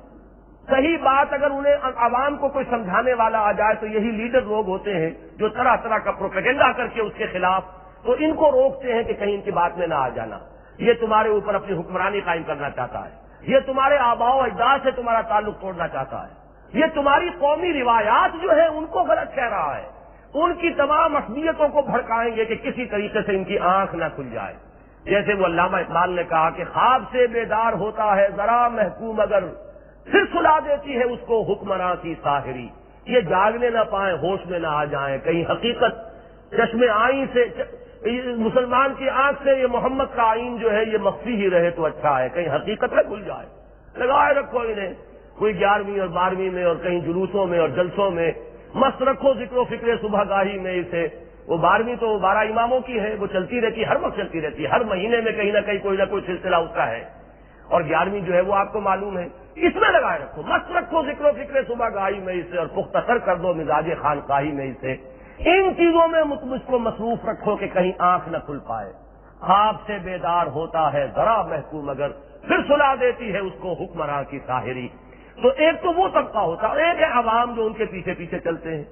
صحیح بات اگر انہیں عوام کو کوئی سمجھانے والا آ جائے تو یہی لیڈر لوگ ہوتے ہیں جو طرح طرح کا پروپیگنڈا کر کے اس کے خلاف تو ان کو روکتے ہیں کہ کہیں ان کی بات میں نہ آ جانا، یہ تمہارے اوپر اپنی حکمرانی قائم کرنا چاہتا ہے، یہ تمہارے آباء و اجداد سے تمہارا تعلق توڑنا چاہتا ہے، یہ تمہاری قومی روایات جو ہیں ان کو غلط کہہ رہا ہے، ان کی تمام عصبیتوں کو بھڑکائیں گے کہ کسی طریقے سے ان کی آنکھ نہ کھل جائے۔ جیسے وہ علامہ اقبال نے کہا کہ خواب سے بیدار ہوتا ہے ذرا محکوم مگر، پھر سلا دیتی ہے اس کو حکمراں کی ساحری، یہ جاگنے نہ پائیں ہوش میں نہ آ جائیں، کہیں حقیقت چشم آئین سے مسلمان کی آنکھ سے یہ محمد کا آئین جو ہے یہ مخفی ہی رہے تو اچھا ہے، کہیں حقیقت نہ کھل جائے۔ لگائے رکھو انہیں کوئی 11ویں اور 12ویں میں اور کہیں جلوسوں میں اور جلسوں میں، مست رکھو ذکر و فکر صبح گاہی میں اسے۔ وہ 12ویں تو 12 اماموں کی ہے، وہ چلتی رہتی ہے، ہر وقت چلتی رہتی ہے، ہر مہینے میں کہیں نہ کہیں کوئی نہ کوئی سلسلہ اس کا ہے، اور 11ویں جو ہے وہ آپ کو معلوم ہے، اس میں لگائے رکھو، مست رکھو ذکر و فکر صبح گاہی میں اسے، اور پختہ کر دو مزاج خانقاہی میں اسے۔ ان چیزوں میں مجھ کو مصروف رکھو کہ کہیں آنکھ نہ کھل پائے۔ خواب سے بیدار ہوتا ہے ذرا محکوم مگر، پھر سلا دیتی ہے اس کو حکمراں کی ساحری۔ تو ایک تو وہ طبقہ ہوتا ہے، ایک ہے عوام جو ان کے پیچھے پیچھے چلتے ہیں۔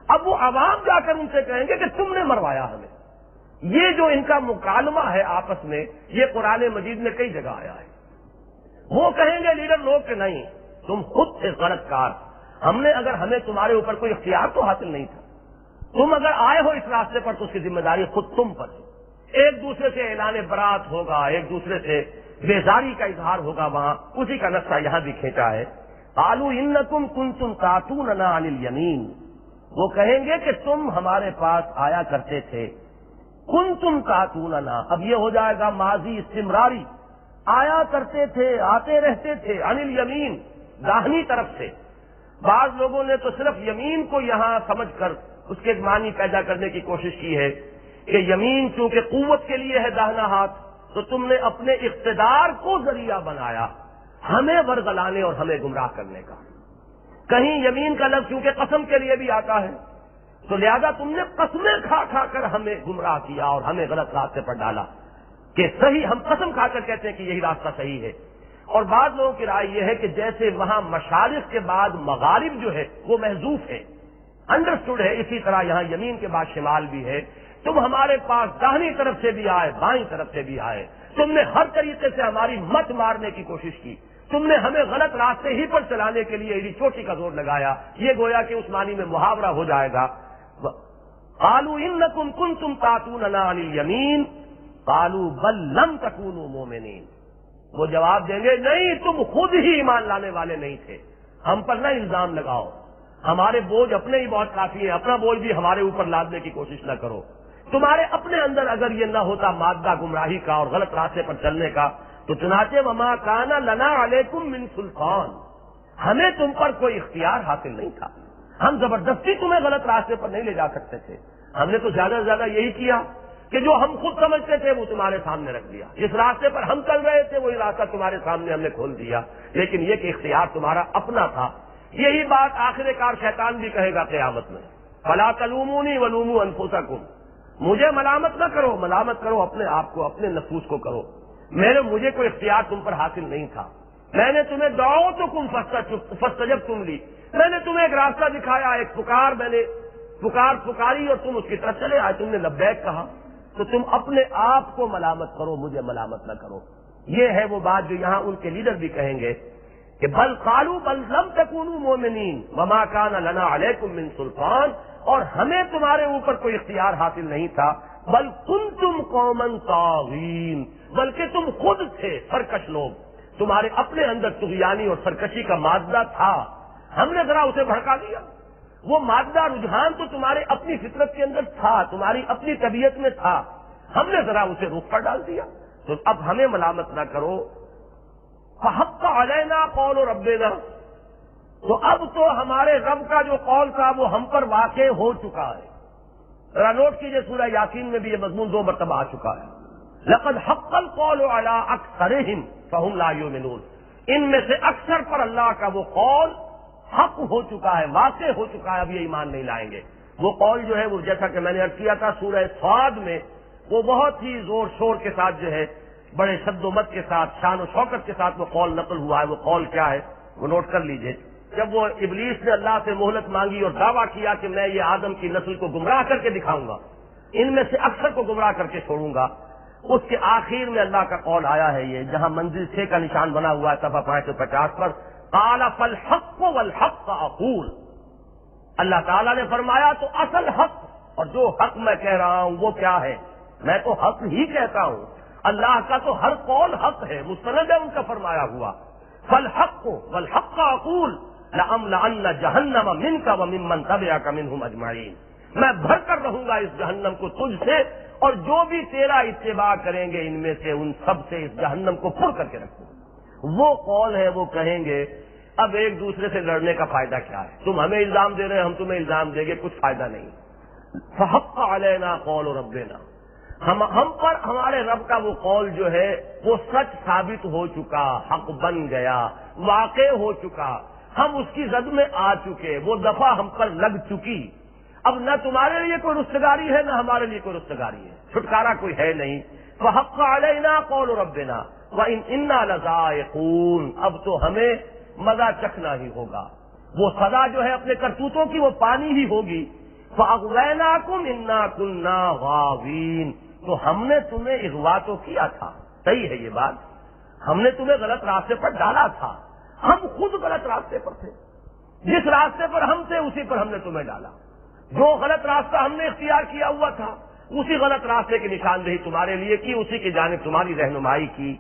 اب وہ عوام جا کر ان سے کہیں گے کہ تم نے مروایا ہمیں۔ یہ جو ان کا مکالمہ ہے آپس میں، یہ قرآن مجید میں کئی جگہ آیا ہے۔ وہ کہیں گے لیڈر لوگ کہ نہیں، تم خود تھے غلط کار، ہمیں تمہارے اوپر کوئی اختیار تو حاصل نہیں تھا، تم اگر آئے ہو اس راستے پر تو اس کی ذمہ داری خود تم پر ہے۔ ایک دوسرے سے اعلان برات ہوگا، ایک دوسرے سے بیزاری کا اظہار ہوگا، وہاں اسی کا نقشہ یہاں بھی کھینچا ہے۔ قالوا انکم کنتم تاتوننا عن الیمین، وہ کہیں گے کہ تم ہمارے پاس آیا کرتے تھے، کنتم تاتوننا، اب یہ ہو جائے گا ماضی استمراری، آیا کرتے تھے، آتے رہتے تھے، عن الیمین، داہنی طرف سے۔ بعض لوگوں نے تو صرف یمین کو یہاں سمجھ کر اس کے معنی پیدا کرنے کی کوشش کی ہے کہ یمین چونکہ قوت کے لیے ہے داہنا ہاتھ، تو تم نے اپنے اقتدار کو ذریعہ بنایا ہمیں ورگلانے اور ہمیں گمراہ کرنے کا۔ کہیں یمین کا لفظ چونکہ قسم کے لیے بھی آتا ہے، تو لہذا تم نے قسمیں کھا کھا کر ہمیں گمراہ کیا اور ہمیں غلط راستے پر ڈالا کہ صحیح، ہم قسم کھا کر کہتے ہیں کہ یہی راستہ صحیح ہے۔ اور بعض لوگوں کی رائے یہ ہے کہ جیسے وہاں مشارق کے بعد مغارب جو ہے وہ محذوف ہے، انڈرسٹوڈ ہے، اسی طرح یہاں یمین کے بعد شمال بھی ہے۔ تم ہمارے پاس داہنی طرف سے بھی آئے، بائیں طرف سے بھی آئے، تم نے ہر طریقے سے ہماری مت مارنے کی کوشش کی، تم نے ہمیں غلط راستے ہی پر چلانے کے لیے ایڈی چوٹی کا زور لگایا۔ یہ گویا کہ اس معنی میں محاورہ ہو جائے گا۔ قالوا انکم کنتم تاتوننا عن الیمین قالوا بل لم تکونوا مؤمنین، وہ جواب دیں گے نہیں، تم خود ہی ایمان لانے والے نہیں تھے، ہم پر نہ الزام لگاؤ، ہمارے بوجھ اپنے ہی بہت کافی ہے، اپنا بوجھ بھی ہمارے اوپر لادنے کی کوشش نہ کرو۔ تمہارے اپنے اندر اگر یہ نہ ہوتا مادہ گمراہی کا اور غلط راستے پر چلنے کا تو چنانچہ وما کان لنا علیکم من سلطان، ہمیں تم پر کوئی اختیار حاصل نہیں تھا، ہم زبردستی تمہیں غلط راستے پر نہیں لے جا سکتے تھے، ہم نے تو زیادہ سے زیادہ یہی کیا کہ جو ہم خود سمجھتے تھے وہ تمہارے سامنے رکھ دیا، جس راستے پر ہم چل رہے تھے وہی راستہ تمہارے سامنے ہم نے کھول دیا، لیکن یہ کہ اختیار تمہارا اپنا تھا۔ یہی بات آخر کار شیطان بھی کہے گا قیامت میں، فلا تلومونی ولوموا انفسکم، مجھے ملامت نہ کرو، ملامت کرو اپنے آپ کو، اپنے نفوس کو کرو، مجھے کوئی اختیار تم پر حاصل نہیں تھا، میں نے تمہیں دعوتکم فاستجبتم لی، میں نے تمہیں ایک راستہ دکھایا، ایک پکار میں نے پکاری اور تم اس کی طرف چلے آئے، تم نے لبیک کہا، تو تم اپنے آپ کو ملامت کرو، مجھے ملامت نہ کرو۔ یہ ہے وہ بات جو یہاں ان کے لیڈر بھی کہیں گے کہ بل قالوا بل لم تکونوا مؤمنین وما کان لنا علیکم من سلطان، اور ہمیں تمہارے اوپر کوئی اختیار حاصل نہیں تھا، بل کنتم قوما طاغین، بلکہ تم خود تھے سرکش لوگ، تمہارے اپنے اندر طغیانی اور سرکشی کا مادہ تھا، ہم نے ذرا اسے بھڑکا دیا، وہ مادہ رجحان تو تمہارے اپنی فطرت کے اندر تھا، تمہاری اپنی طبیعت میں تھا، ہم نے ذرا اسے رخ پر ڈال دیا، تو اب ہمیں ملامت نہ کرو۔ فحق علینا قول ربنا، تو اب تو ہمارے رب کا جو قول تھا وہ ہم پر واقع ہو چکا ہے۔ ذرا نوٹ کیجئے سورہ یاسین میں بھی یہ مضمون 2 مرتبہ آ چکا ہے، لقد حق القول علی اکثرہم فہم لا یؤمنون، ان میں سے اکثر پر اللہ کا وہ قول حق ہو چکا ہے، واقع ہو چکا ہے، اب یہ ایمان نہیں لائیں گے۔ وہ قول جو ہے وہ جیسا کہ میں نے عرض کیا تھا سورہ صاد میں وہ بہت ہی زور شور کے ساتھ جو ہے بڑے شد و مت کے ساتھ شان و شوکت کے ساتھ وہ قول نقل ہوا ہے. وہ قول کیا ہے وہ نوٹ کر لیجئے. جب وہ ابلیس نے اللہ سے مہلت مانگی اور دعویٰ کیا کہ میں یہ آدم کی نسل کو گمراہ کر کے دکھاؤں گا, ان میں سے اکثر کو گمراہ کر کے چھوڑوں گا, اس کے آخر میں اللہ کا قول آیا ہے یہ جہاں منزل 6 کا نشان بنا ہوا ہے صفحہ 550 پر, قال فالحق والحق اقول. اللہ تعالیٰ نے فرمایا تو اصل حق اور جو حق میں کہہ رہا ہوں وہ کیا ہے, میں تو حق ہی کہتا ہوں. اللہ کا تو ہر قول حق ہے, مستند ہے ان کا فرمایا ہوا. فالحق والحق اقول لأملأن جہنم منک وممن تبعک منہم اجمعین. میں بھر کر رہوں گا اس جہنم کو تجھ سے اور جو بھی تیرا اتباع کریں گے ان میں سے ان سب سے اس جہنم کو پر کر کے رکھوں گا. وہ قول ہے وہ کہیں گے. اب ایک دوسرے سے لڑنے کا فائدہ کیا ہے؟ تم ہمیں الزام دے رہے ہیں, ہم تمہیں الزام دیں گے, کچھ فائدہ نہیں. فحق علینا قول ربنا, ہم پر ہمارے رب کا وہ قول جو ہے وہ سچ ثابت ہو چکا, حق بن گیا, واقع ہو چکا, ہم اس کی زد میں آ چکے, وہ دفعہ ہم پر لگ چکی. اب نہ تمہارے لیے کوئی رستگاری ہے نہ ہمارے لیے کوئی رستگاری ہے, چھٹکارا کوئی ہے نہیں. فحق علینا قول ربنا وإنا لذائقون. اب تو ہمیں مزہ چکھنا ہی ہوگا. وہ سزا جو ہے اپنے کرتوتوں کی وہ پانی ہی ہوگی. فأغویناکم انا کنا غاوین. تو ہم نے تمہیں اغوا تو کیا تھا, صحیح ہے یہ بات, ہم نے تمہیں غلط راستے پر ڈالا تھا, ہم خود غلط راستے پر تھے. جس راستے پر ہم تھے اسی پر ہم نے تمہیں ڈالا. جو غلط راستہ ہم نے اختیار کیا ہوا تھا اسی غلط راستے کی نشاندہی تمہارے لیے کی, اسی کی جانب تمہاری رہنمائی کی.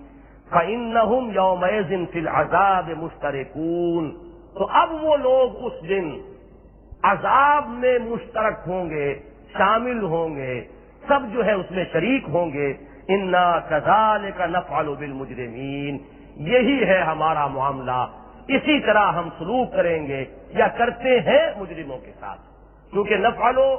فإنہم یومئذ فی العذاب مشترکون. تو اب وہ لوگ اس دن عذاب میں مشترک ہوں گے, شامل ہوں گے, سب جو ہے اس میں شریک ہوں گے. انا کذالک نفعل بالمجرمین. یہی ہے ہمارا معاملہ, اسی طرح ہم سلوک کریں گے یا کرتے ہیں مجرموں کے ساتھ. کیونکہ نفعلو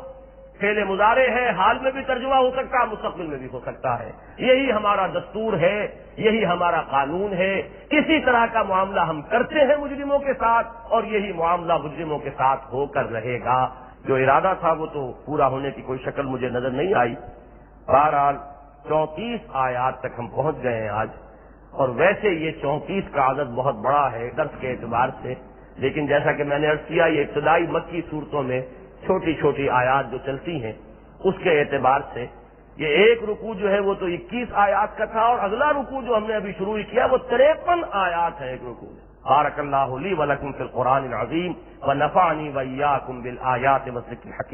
فعل مضارع ہے, حال میں بھی ترجمہ ہو سکتا ہے, مستقبل میں بھی ہو سکتا ہے. یہی ہمارا دستور ہے, یہی ہمارا قانون ہے. اسی طرح کا معاملہ ہم کرتے ہیں مجرموں کے ساتھ اور یہی معاملہ مجرموں کے ساتھ ہو کر رہے گا. جو ارادہ تھا وہ تو پورا ہونے کی کوئی شکل مجھے نظر نہیں آئی. بہرحال 34 آیات تک ہم پہنچ گئے ہیں آج, اور ویسے یہ 34 کا عدد بہت بڑا ہے درس کے اعتبار سے, لیکن جیسا کہ میں نے عرض کیا یہ ابتدائی مکی صورتوں میں چھوٹی چھوٹی آیات جو چلتی ہیں اس کے اعتبار سے یہ ایک رکوع جو ہے وہ تو 21 آیات کا تھا, اور اگلا رکوع جو ہم نے ابھی شروع کیا وہ 53 آیات ہے ایک رکوع. بارک اللہ لی ولکم فی القرآن العظیم ونفعنی وإیاکم بالآیات والذکر الحکیم.